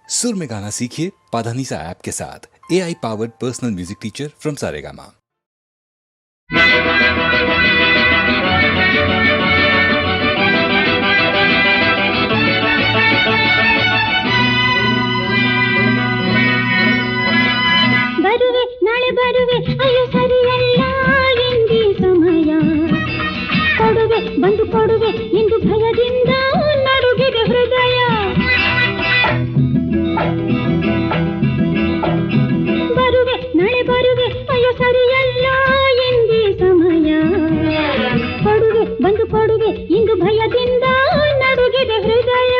सुर में गाना सीखिए पाधानीसा ऐप के साथ। AI powered personal music teacher from Saregama. ಬರುವೆ ನಾಳೆ ಬರುವೆ ಅಯ್ಯೋ ಸರಿಯಲ್ಲ ಎಂದಿ ಸಮಯ ಕೊಡುವೆ ಬಂದು ಕೊಡುವೆ ಎಂದು ಭಯದಿಂದ ನಡುಗಿದೆ ಹೃದಯ. ಬರುವೆ ನಾಳೆ ಬರುವೆ ಅಯ್ಯೋ ಸರಿಯಲ್ಲ ಎಂದಿ ಸಮಯ ಕೊಡುವೆ ಬಂದು ಕೊಡುವೆ ಎಂದು ಭಯದಿಂದ ನಡುಗಿದೆ ಹೃದಯ.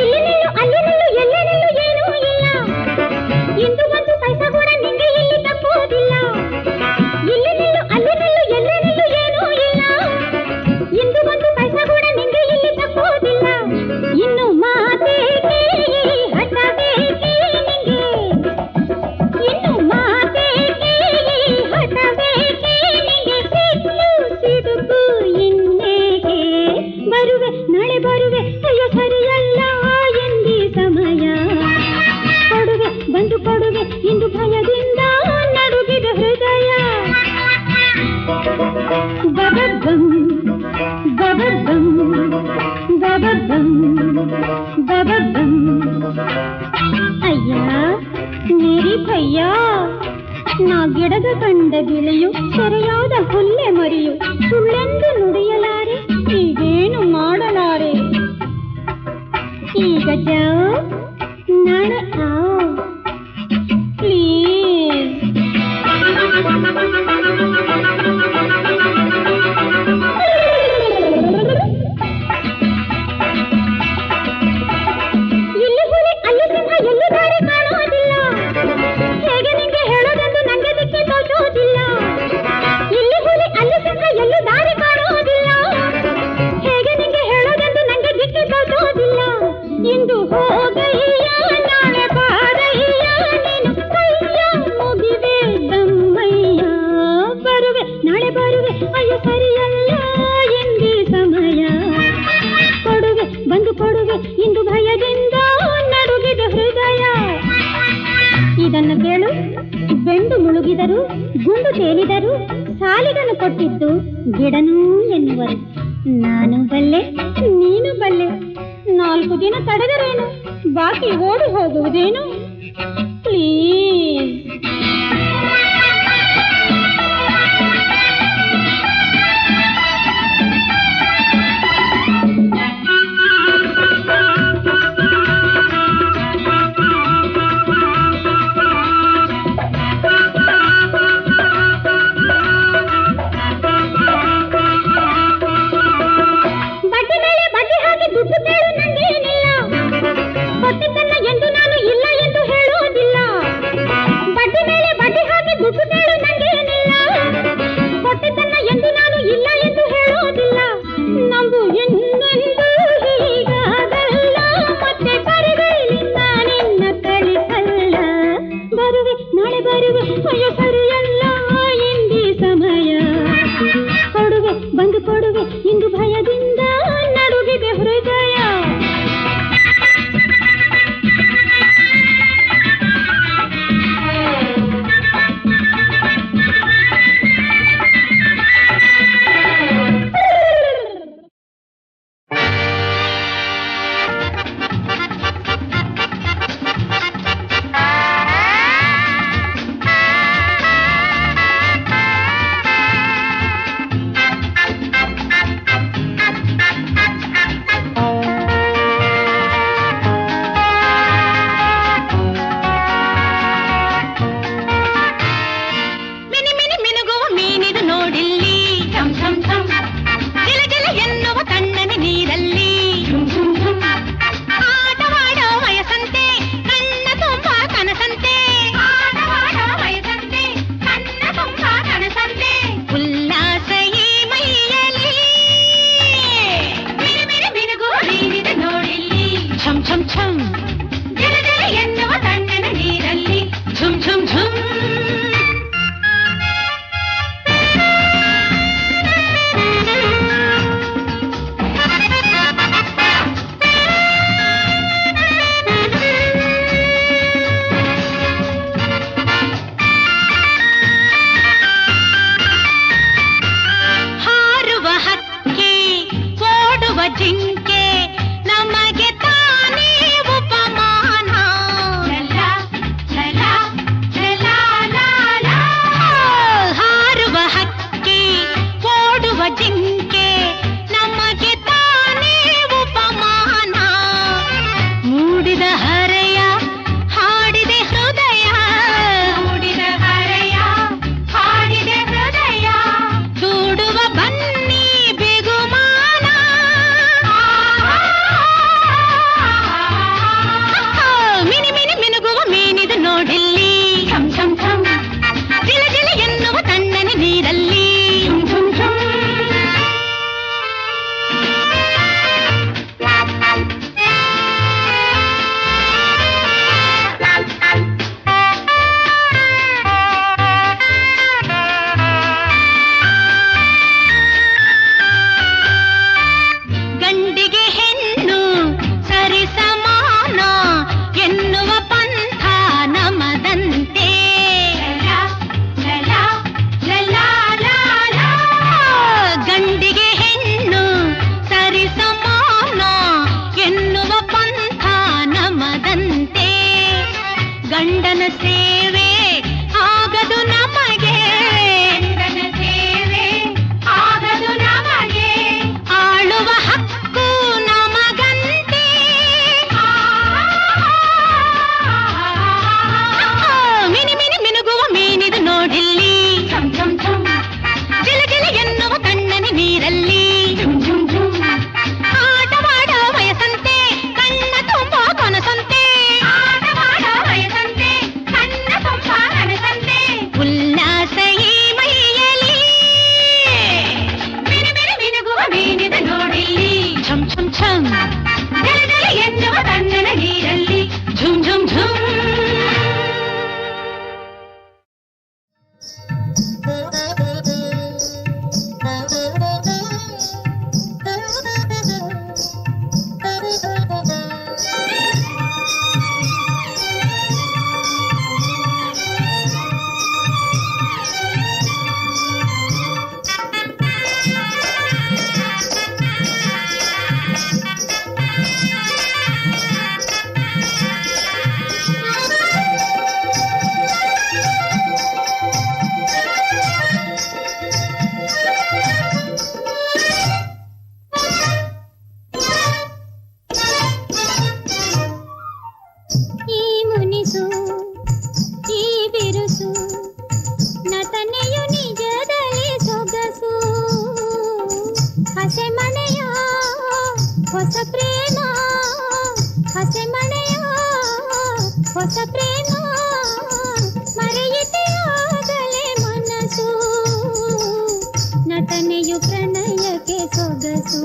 ಇಲ್ಲಿ ನಿಲ್ಲು ಅಲ್ಲಿ ನಿಲ್ಲು ಎಲ್ಲೇ ನಿಲ್ಲು ಏನೂ ಇಲ್ಲ, ಇಂದು ಒಂದು ಪೈಸಾ ಕೂಡ ನಿಂಗೆ ಇಲ್ಲಿ ತಪ್ಪುವುದಿಲ್ಲ. ಇಲ್ಲಿ ನಿಲ್ಲು ಅಲ್ಲಿ ನಿಲ್ಲು ಎಲ್ಲೇ ನಿಲ್ಲು ಏನೂ ಇಲ್ಲ, ಇಂದು ಒಂದು ಪೈಸಾ ಕೂಡ ನಿಂಗೆ ಇಲ್ಲಿ ತಪ್ಪುವುದಿಲ್ಲ. ಇನ್ನು ಮಾತೇಕೆ ಹಠಬೇಕೆ ನಿಂಗೆ, ಇನ್ನು ಮಾತೇಕೆ ಹಠಬೇಕೆ ನಿಂಗೆ, ಸಿಡುಕು ಇನ್ನೇಕೆ. ಬರುವೆ ನಾಳೆ ಬರುವೆ ಅಯ್ಯೋ ಸರಿಯಲ್ಲ ಎಂದಿ ಸಮಯ ಕೊಡುವೆ ಬಂದು ಕೊಡುವೆ ಇಂದು ಭಯದಿಂದ ನಡುಗಿದೆ ಹೃದಯ. ಗಬಬ್ಬಂ ಗಬಬ್ಬಂ ಗಬಬ್ಬಂ ಗಬಬ್ಬಂ. ಅಯ್ಯ ಮೇರಿ ಭಯ್ಯ, ನಾ ಗಿಡದ ಕಂಡ ಗಿಳಿಯು ಸೆರೆಯಾದ ಹುಲ್ಲೆ ಮರಿಯು, ಸುಳ್ಳೆಂದು ನುಡಿಯಲಾರೆ ಈಗೇನು ಮಾಡಲಾರೆ. ಈಗ ಜಾओ ನಾಳೆ आओ ಪ್ಲೀಸ್. ಇಲ್ಲಿ ಹುಲಿ ಅಲ್ಲಿ ಸಿಂಹ ಎಲ್ಲೂ ದಾರಿ ಕಾಣುವುದಿಲ್ಲ, ಹೇಗೆ ನಿಂಗೆ ಹೇಳೋದೆಂದು ನಂಗೆ ದಿಕ್ಕಿ ತೋಚುವುದಿಲ್ಲ. ಇಲ್ಲಿ ಹುಲಿ ಅಲ್ಲಿ ಸಿಂಹ ಎಲ್ಲೂ ದಾರಿ ಕಾಣುವುದಿಲ್ಲ, ಹೇಗೆ ನಿಂಗೆ ಹೇಳೋದೆಂದು ನಂಗೆ ದಿಕ್ಕಿ ತೋಚುವುದಿಲ್ಲ. ಇಂದು ಹೋಗಯ್ಯ ನಾಳೆ ಬಾರಯ್ಯ ನೀನು ಕೈಯ ಮುಗಿವೆ ದಮ್ಮಯ್ಯ. ಬರುವೆ ನಾಳೆ ಬರುವೆ ಅಯ್ಯೋ ಸರಿಯಲ್ಲ ಎಂದಿ ಸಮಯ ಕೊಡುವೆ ಬಂದು ಕೊಡುವೆ ಇಂದು ಭಯದಿಂದ ನಡುಗಿದೆ ಹೃದಯ. ಇದನ್ನು ಕೇಳು, ಬೆಂಡು ಮುಳುಗಿದರು ಗುಂಡು ತೇಲಿದರು ಸಾಲಿಗನು ಕೊಟ್ಟಿದ್ದು ಗಿಡನೂ ಎನ್ನುವರು. ನಾನು ಬಲ್ಲೆ ನೀನು ಬಲ್ಲೆ, 4 ದಿನ ತಡೆದರೇನು ಬಾಕಿ ಓಡಿ ಹೋಗುವುದೇನು. ಪ್ಲೀಸ್. ಬಡ್ಡಿ ಮೇಲೆ ಬಡ್ಡಿ ಹಾಕಿ ದುಡ್ಡು ಕೇಳು ನಂಗೇನಿಲ್ಲ, ಕೊಟ್ಟಿದ್ದನ್ನ ಎಂದು ನಾನು ಇಲ್ಲ ಎಂದು ಹೇಳುವುದಿಲ್ಲ. ಬಡ್ಡಿ ಮೇಲೆ ಹೊಸ ಪ್ರೇಮ ಹಸೆ ಮಳೆಯ ಹೊಸ ಪ್ರೇಮ ಮರೆಯಿತೆಯಾಗಲೇ ಮನಸ್ಸು ನಟನೆಯು ಪ್ರಣಯಕ್ಕೆ ಸೊಗಸು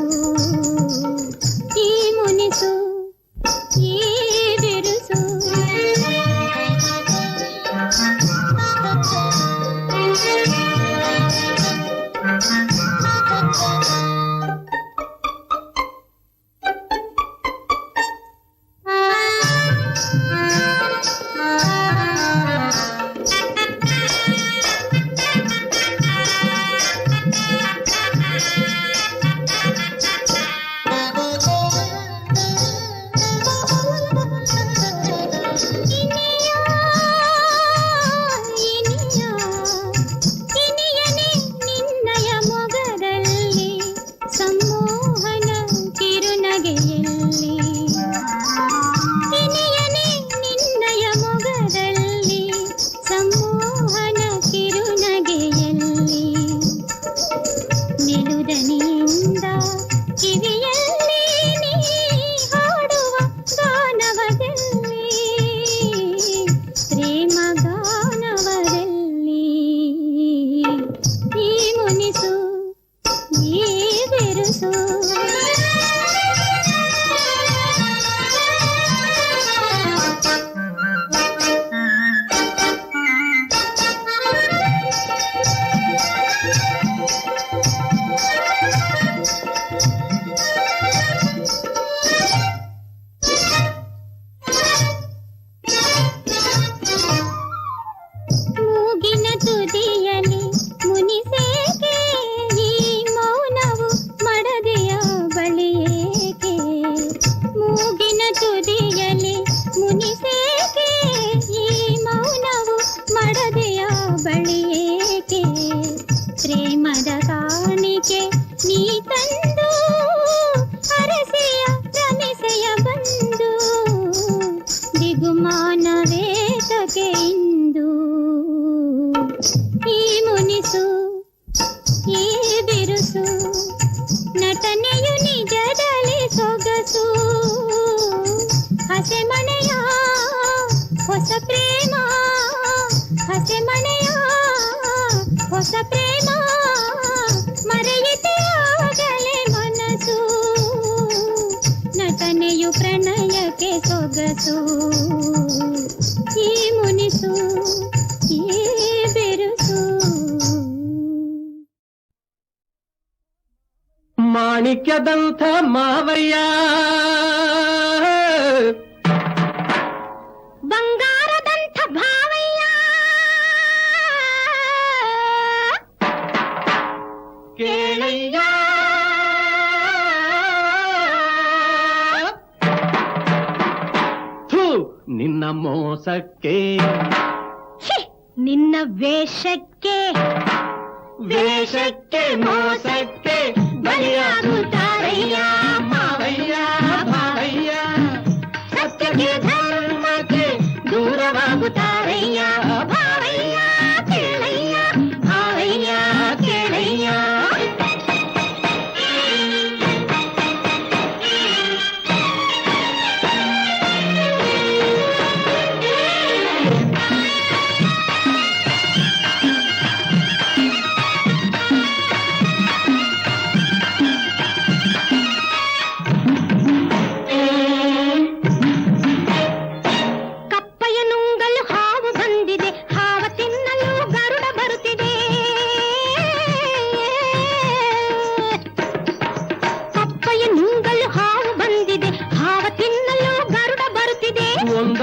ಈ ಮುನಿಸು ಈ ಬಿರುಸು ಮಾಣಿಕ್ಯದಂಥ ಮಾವಯ್ಯ ಬಂಗಾರದಂಥ ಭಾವಯ್ಯ ಕೇಳಯ್ಯ ಥು ನಿನ್ನ ಮೋಸಕ್ಕೆ ನಿನ್ನ ವೇಷಕ್ಕೆ ವೇಷಕ್ಕೆ ಮೋಸಕ್ಕೆ ಬಲಿಯಾಗುತ್ತಾರಯ್ಯ ಮಾವಯ್ಯ ಭಾವಯ್ಯ ಸತ್ಯಕ್ಕೆ ಧರ್ಮಕ್ಕೆ ದೂರವಾಗುತ್ತಾರಯ್ಯ ಭಾವಯ್ಯ ಕೇಳಯ್ಯ ಭಾವಯ್ಯ ಕೇಳಯ್ಯ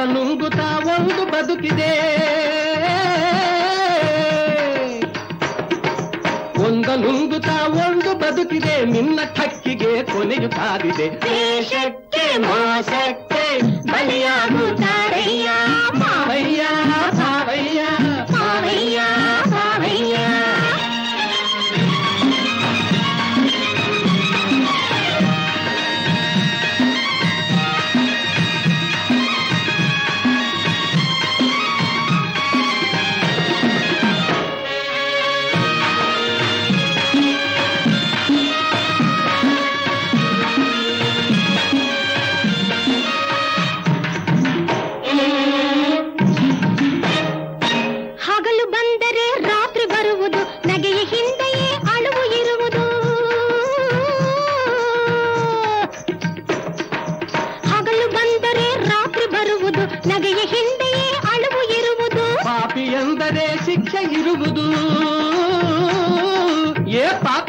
ನುಂಗುತ್ತಾ ಒಂದು ಬದುಕಿದೆ ನುಂಗುತ್ತಾ ಒಂದು ಬದುಕಿದೆ ನಿನ್ನ ಠಕ್ಕಿಗೆ ಕೊನೆಯು ಕಾದಿದೆ ದೇಶಕ್ಕೆ ಮೋಸಕ್ಕೆ ಬಲಿಯಾಗುತ್ತಾರಯ್ಯ ಮಾವಯ್ಯ ಭಾವಯ್ಯ ಭಾವಯ್ಯ ಭಾವಯ್ಯ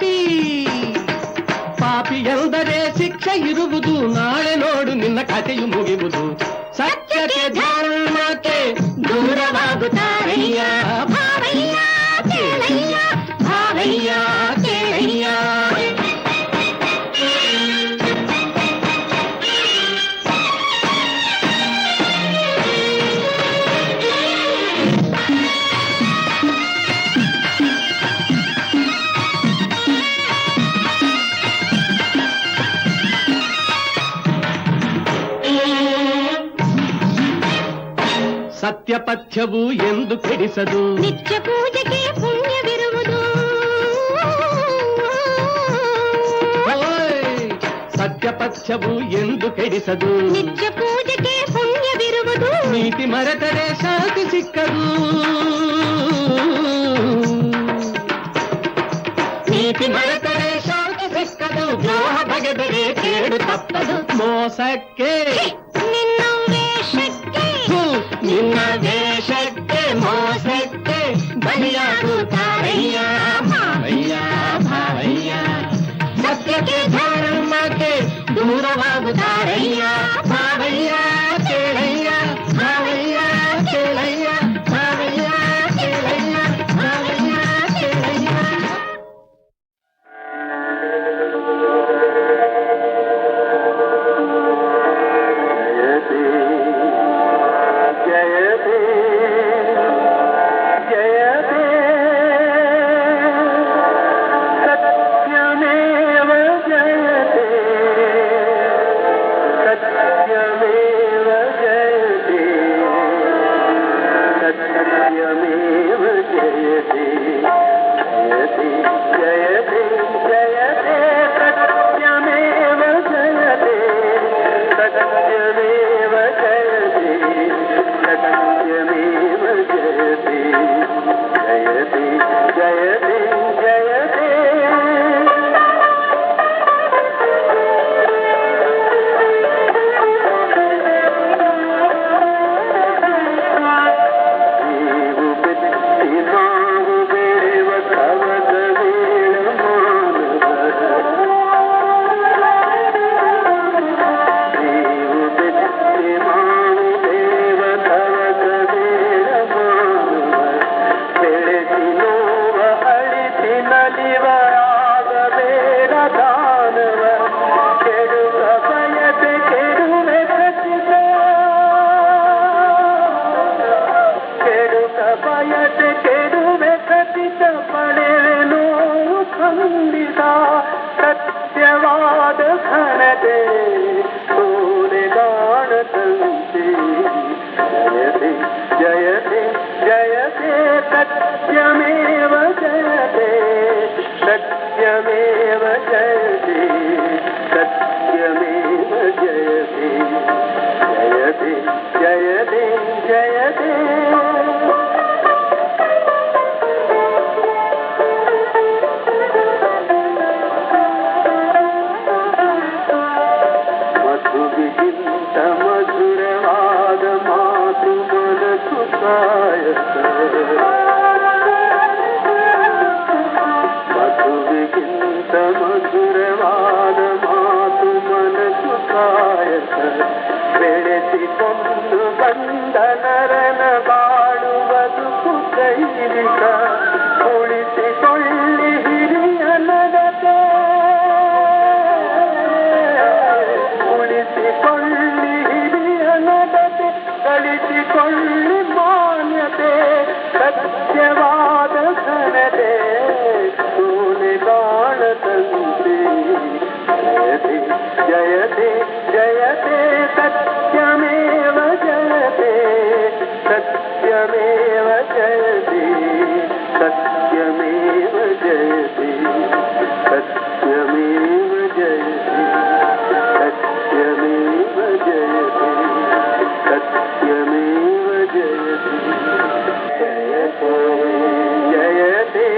ಪಾಪಿ ಪಾಪಿ ಎಂದರೆ ಶಿಕ್ಷೆ ಇರುವುದು, ನಾಳೆ ನೋಡು ನಿನ್ನ ಕಥೆಯು ಮುಗಿಯುವುದು. ಸತ್ಯಕ್ಕೆ ಧರ್ಮಕ್ಕೆ ದೂರವಾಗುತ್ತಾರಯ್ಯ ಭಾವಯ್ಯ ಕೇಳಯ್ಯ, ಭಾವಯ್ಯ ಕೇಳಯ್ಯ. ಸತ್ಯಪಥ್ಯವು ಎಂದು ಕೆಡಿಸದು, ನಿತ್ಯ ಪೂಜೆಗೆ ಪುಣ್ಯವಿರುವುದು. ಸತ್ಯಪಥ್ಯವು ಎಂದು ಕೆಡಿಸದು, ನಿತ್ಯ ಪೂಜೆಗೆ ಪುಣ್ಯವಿರುವುದು. ನೀತಿ ಮರೆತರೆ ಶಾಂತಿ ಸಿಕ್ಕದು, ನೀತಿ ಮರೆತರೆ ಶಾಂತಿ ಸಿಕ್ಕದು. ದ್ರೋಹ ಬಗೆದರೆ ಕೇಡು ತಪ್ಪದು. ಮೋಸಕ್ಕೆ ನಿನ್ನ ವೇಷಕ್ಕೆ, ನಿನ್ನ ವೇಷಕ್ಕೆ ಮೋಸಕ್ಕೆ ಬಲಿಯಾಗುತ್ತಾರಯ್ಯ ಭಾವಯ್ಯ ಭಾವಯ್ಯ. ಸತ್ಯಕ್ಕೆ ಧರ್ಮಕ್ಕೆ ದೂರವಾಗುತ್ತಾರಯ್ಯ ಭಾವಯ್ಯ ಕೇಳಯ್ಯ, ಭಾವಯ್ಯ ಕೇಳಯ್ಯ, ಭಾವಯ್ಯ ಕೇಳಯ್ಯ, ಭಾವಯ್ಯ ಕೇಳಯ್ಯ. ಸತ್ಯವಾದ ಘನತೆ ಸೋಲೆ ಕಾಣದಂತೆ. ಜಯತೆ ಜಯತೆ ಜಯತೆ ಸತ್ಯಮೇವ ಜಯತೆ, ಸತ್ಯಮೇವ ಜಯತೆ, ಸತ್ಯಮೇವ ಜಯತೆ. ಜಯತೆ ಜಯತೆ ಜಯತೆ. ಮಧುರವಾದ ಮಾತು ಮನಸ್ಸು ಕಾಯಕ, ಮಧುವಿಗಿಂತ ಮಧುರವಾದ ಮಾತು ಮನಸ್ಸು ಕಾಯಕ. ಬೆಳೆಸಿಕೊಂಡು ಬಂದ ನರನ ಬಾಳು ಬದುಕು ಕೈಲಿಕ, ಉಳಿಸಿಕೊಳ್ಳಿ ಹಿರಿಯ ನಡತೆ, ಉಳಿಸಿಕೊಳ್ಳಿ ಹಿರಿಯ ನಡತೆ, ಗಳಿಸಿಕೊಳ್ಳಿ ಮಾನ್ಯತೆ. ಸತ್ಯವಾದ ಘನತೆ ಸೋಲೆ ಕಾಣದಂತೆ. ಜಯತೆ ಜಯತೆ ಜಯತೆ ಸತ್ಯಮೇವ ಜಯತೆ, ಸತ್ಯಮೇವ ಜಯತೆ, ಸತ್ಯಮೇವ ಜಯತೆ, ಸತ್ಯಮೇವ ಜಯತೆ, ಸತ್ಯಮೇವ ಜಯತೆ, ಸತ್ಯಮೇವ ಜಯತೆ. ಜಯತೆ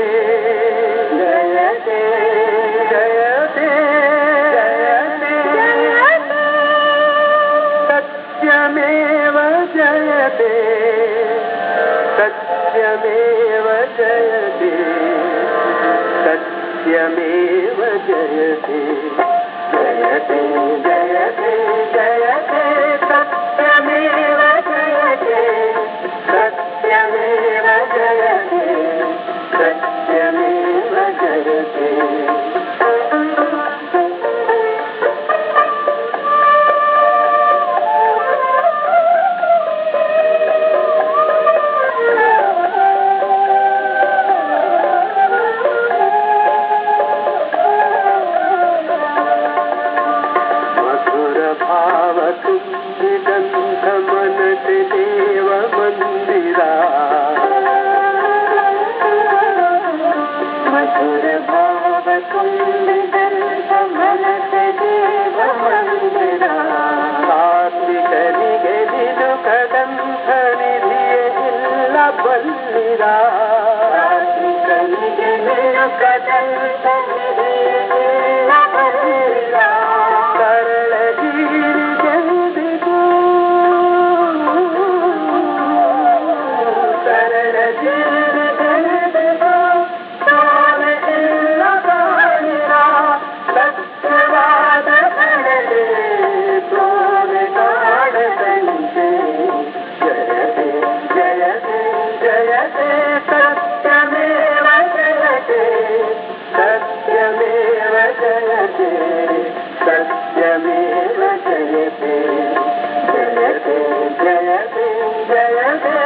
ಜಯತೆ ಜಯತೆ ಜಯತೆ ಜಯತೆ जयते जयते जयते जयते सत्यमेव जयते सत्यमेव जयते सत्यमेव जयते मनते देव मंदिरा मधुर भाव मनते देव मंदिरा कार्तिकनिಗೆ ನಿಲುಕದಂಥ ನಿಧಿಯೇ ಇಲ್ಲ ಬಲ್ಲಿರಾ ಕಾರ್ತಿಕನಿಗೆ ನಿಲುಕದಂಥ ನಿಧಿಯೇ ಇಲ್ಲ ಬಲ್ಲಿರಾ ಕರಳ सत्यमेव जयते जयते जयते जयते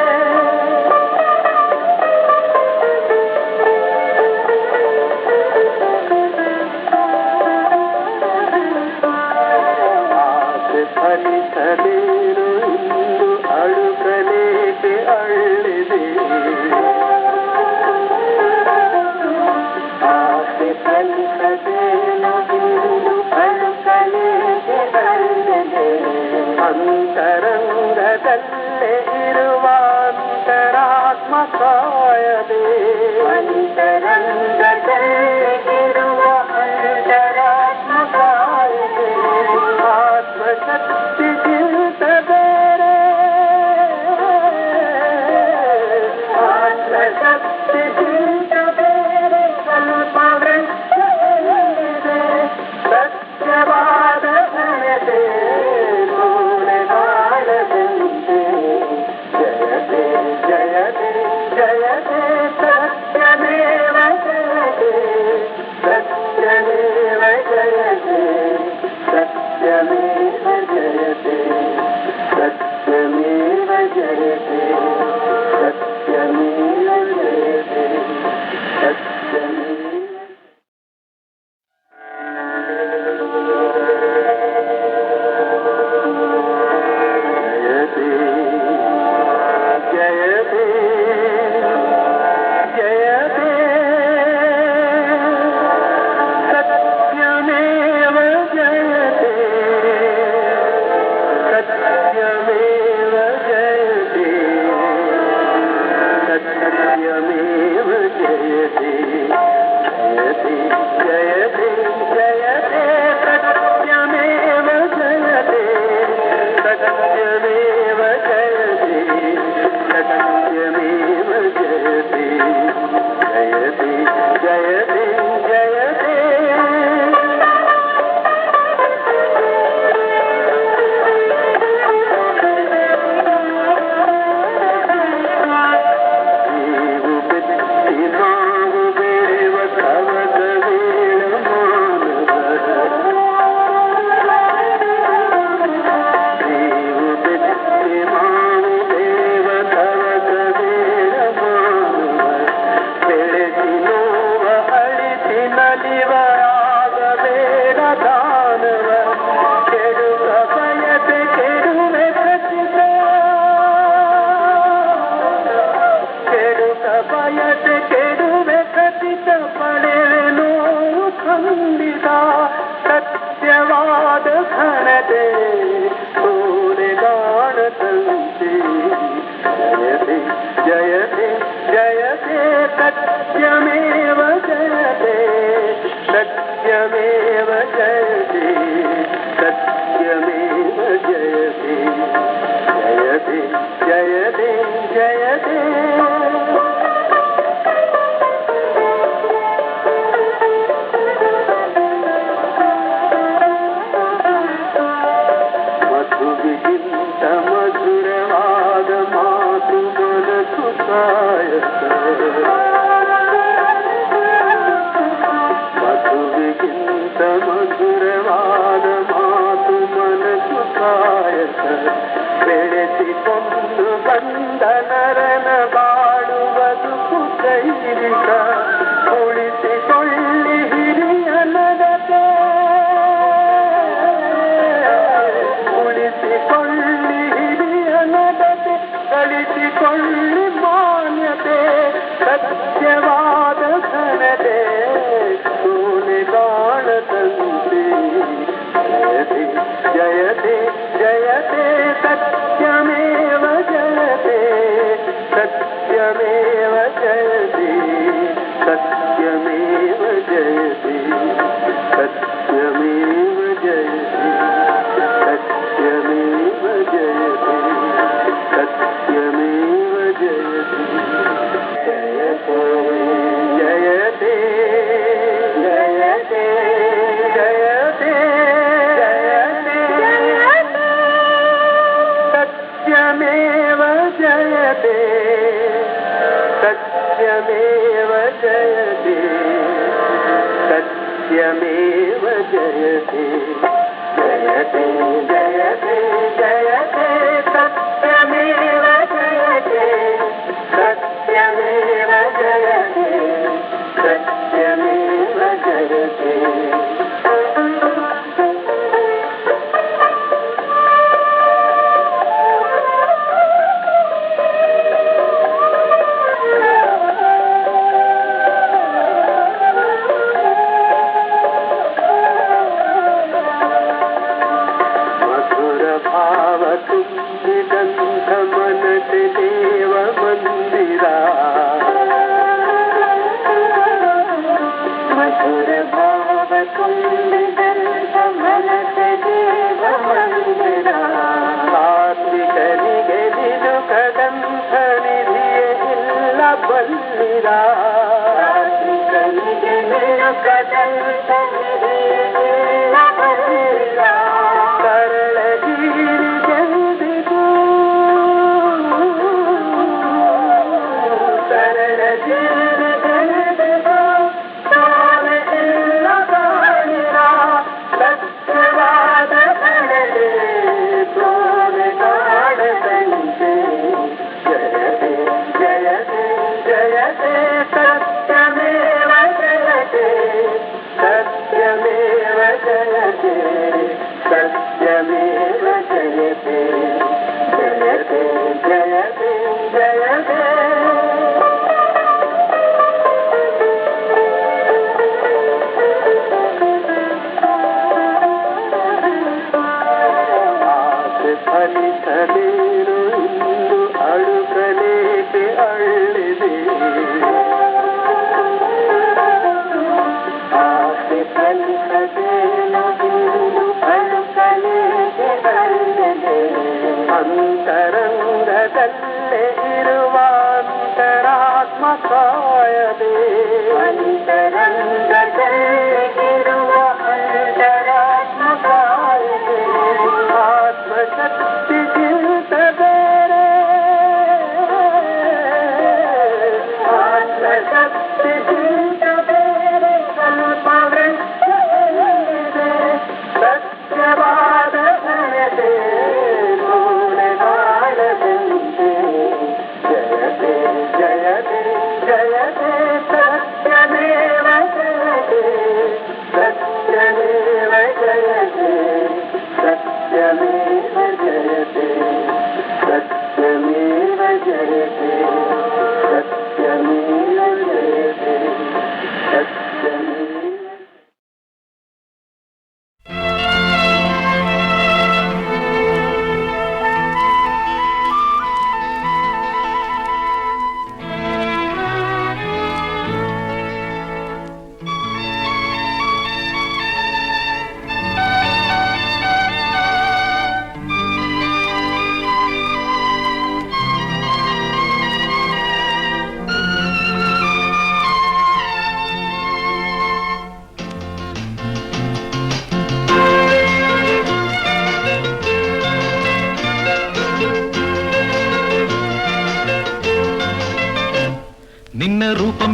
आसे फलिसदेनु इंदु अडुकलेके अಳ್ಳಿದೆ आसे फलिसदेनु इंदु ಅಂತರಂಗದಲ್ಲೇ ಇರುವ ಅಂತರಾತ್ಮ ಕಾಯದೆ ಅಂತರಂಗದಲ್ಲೇ ಇರುವ ಅಂತರಾತ್ಮ ಕಾಯದೆ ಆತ್ಮಶಕ್ತಿಗಿಂತ ಬೇರೆ ಆತ್ಮಶಕ್ತಿಗಿಂತ ಬೇರೆ ಸ್ವಲ್ಪ ವೃಕ್ಷವಿದೆ ಸತ್ಯವಾದ ಘನತೆ जयते जयते जयते सत्यमेव जयते सत्यमेव जयते सत्यमेव जयते सत्यमेव जयते सत्यमेव जयते सत्यमेव ಸತ್ಯವಾದ ಘನತೆ ಸೂರ್ಯಗಾಣದಂತೆ ಜಯತೆ ಜಯತೆ ಜಯತೆ ಸತ್ಯಮೇವ ಜಯತೆ ಸತ್ಯಮೇವ ಜಯತೆ ಸತ್ಯಮೇವ ಜಯತೆ ಜಯತೆ ಜಯತೆ ಜಯತೆ ಮಧುವಿಗಿಂತ ಮಧುರವಾದ ಮಾತು ಮನಸ್ಸು ಕಾಯಕ ಬೆಳೆಸಿಕೊಂಡು ಬಂದ ನರನ ಬಾಳು ಬದುಕು ಕೈರಿಕ ಉಳಿಸಿಕೊಳ್ಳಿ ಹಿರಿಯ ನಡತೆ ಉಳಿಸಿಕೊಳ್ಳಿ ಹಿರಿಯ ನಡತೆ ಗಳಿಸಿಕೊಳ್ಳಿ ಮಾನ್ಯತೆ ಸತ್ಯವಾದ ಘನತೆ ಸೋನೆ ಕಾಣದಂತೆ ಜಯತೆ ಜಯತೆ ಜಯತೆ ಸತ್ಯಮೇವ ಜಯತೆ ಸತ್ಯಮೇವ ಜಯತೆ ಸತ್ಯಮೇವ ಜಯತೆ ಸತ್ಯಮೇವ ಜಯತೆ ಸತ್ಯಮೇವ ಜಯತೆ ಸತ್ಯಮೇವ ಜಯತೆ ಜಯತೆ ಜಯತೆ ಜಯತೆ ಜಯತೆ ಸತ್ಯಮೇವ ಜಯತೆ ಸತ್ಯಮೇವ ಜಯತೆ ಸತ್ಯಮೇವ ಜಯತೆ ಜಯತೆ ಜಯತೆ ಜಯತೆ ಸತ್ಯಮೇವ ಜಯತೆ ಸತ್ಯಮೇವ ಜಯತೆ ಸತ್ಯಮೇವ ಜಯತೆ ಮಧುರ ಭಾವ ತುಂಬಿದಂಥ ಮನತೆ ದೇವ ಮಂದಿರ ಮಧುರ ಭಾವ ತುಂಬಿದಂಥ ಮನತೆ ದೇವ ಮಂದಿರ ಸಾತ್ವಿಕನಿಗೆ ನಿಲುಕದಂಥ ನಿಧಿಯೇ ಇಲ್ಲ ಬಲ್ಲಿರ ಸಾತ್ವಿಕನಿಗೆ ನಿಲುಕದಂಥ ನಿಧಿಯೇ ಇಲ್ಲ ಬಲ್ಲಿರ ಸರಳ ಜೀರಿಗೆಂದಿಗೂ ಸರಳ ಜೀರಿಗೆಂದಿಗೂ ಸೋಲೆ ಇಲ್ಲ ಕಾಣಿರ ಸತ್ಯವಾದ ಕಣಲೆ ಸೋಲೆ ಕಾಣದಂತೆ ಜಯತೆ ಜಯತೆ ಜಯತೆ ಸತ್ಯಮೇವ ಜಯತೆ ಸತ್ಯಮೇವ ಜಯತೆ ಸತ್ಯಮೇವ ಜಯತೆ ಜಯತೆ ಜಯತೆ ಜಯತೆ ಆಸೆ ಫಲಿಸಲೇನು ಇಂದು ಅಳುಕಲೇಕೆ ಅಳ್ಳಿದೆ ಆಸೆ ಫಲಿಸಲೇನು ಇಂದು ಅಳುಕಲೇಕೆ ಅಳ್ಳಿದೆ ಅಂತರಂಗದಲ್ಲೇ ಇರುವ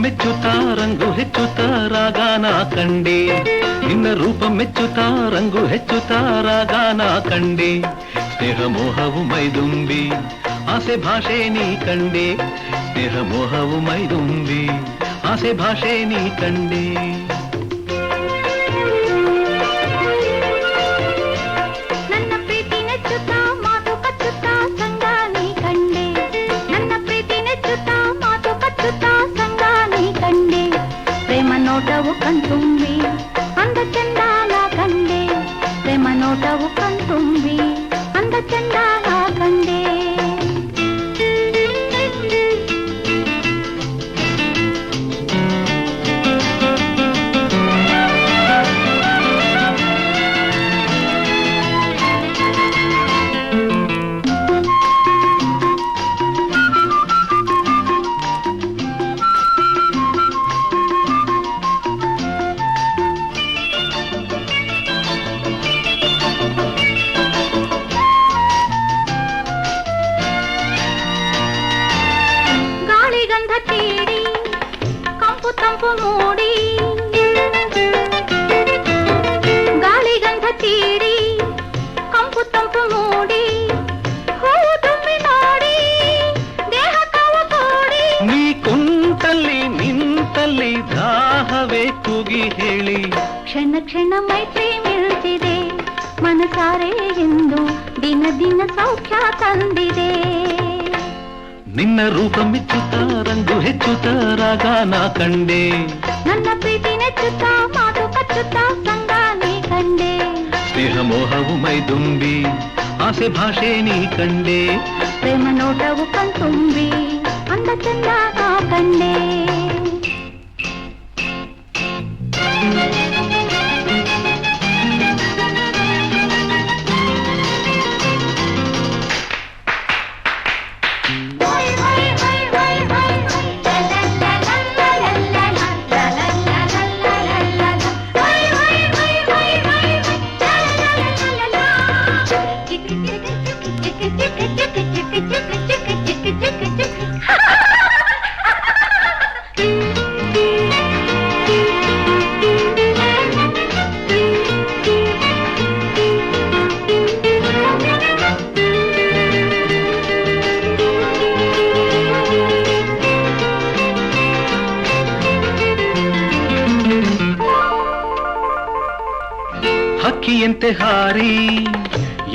ಮೆಚ್ಚುತ್ತಾ ರಂಗು ಹೆಚ್ಚುತ್ತಾ ರಾಗಾನ ಕಂಡೆ ನಿನ್ನ ರೂಪ ಮೆಚ್ಚುತ್ತಾ ರಂಗು ಹೆಚ್ಚುತ್ತಾ ರಾಗಾನ ಕಂಡೆ ಸ್ನೇಹ ಮೋಹವು ಮೈದುಂಬಿ ಆಸೆ ಭಾಷೆ ನೀ ಕಂಡೆ ಸ್ನೇಹ ಮೋಹವು ಮೈದುಂಬಿ ಆಸೆ ಭಾಷೆ ನೀ ಕಂಡೆ ನೋಟವು ಕಣ್ತುಂಬಿ ಅಂದ ಚಂದಾಲ ಕಂಡೆ ಪ್ರೇಮ ನೋಟವು ಕಣ್ತುಂಬಿ ಅಂದ ಚಂದಾಲ ಕಂಡೆ ಕ್ಷಣ ಕ್ಷಣ ಮೈತ್ರಿ ಮಿಳ್ತಿದೆ ಮನಸಾರೆ ಎಂದು ದಿನ ದಿನ ಸೌಖ್ಯ ತಂದಿದೆ ನಿನ್ನ ರೂಪ ಮೆಚ್ಚುತ್ತಾ ರಂಗು ಹೆಚ್ಚುತ್ತಾ ರಾಗಾನ ಕಂಡೆ ನನ್ನ ಪ್ರೀತಿ ನೆಚ್ಚುತ್ತಾ ಮಾತು ಕಚ್ಚುತ್ತಾ ಸಂಗಾನಿ ಕಂಡೆ ಸ್ನೇಹ ಮೋಹವು ಮೈದುಂಬಿ ಆಸೆ ಭಾಷೆ ನೀ ಕಂಡೆ ಪ್ರೇಮ ನೋಟವು ಕಣ್ತುಂಬಿ ಅಂದ ಚಂದ ಕಂಡೆ ಹಕ್ಕಿಯಂತೆ ಹಾರಿ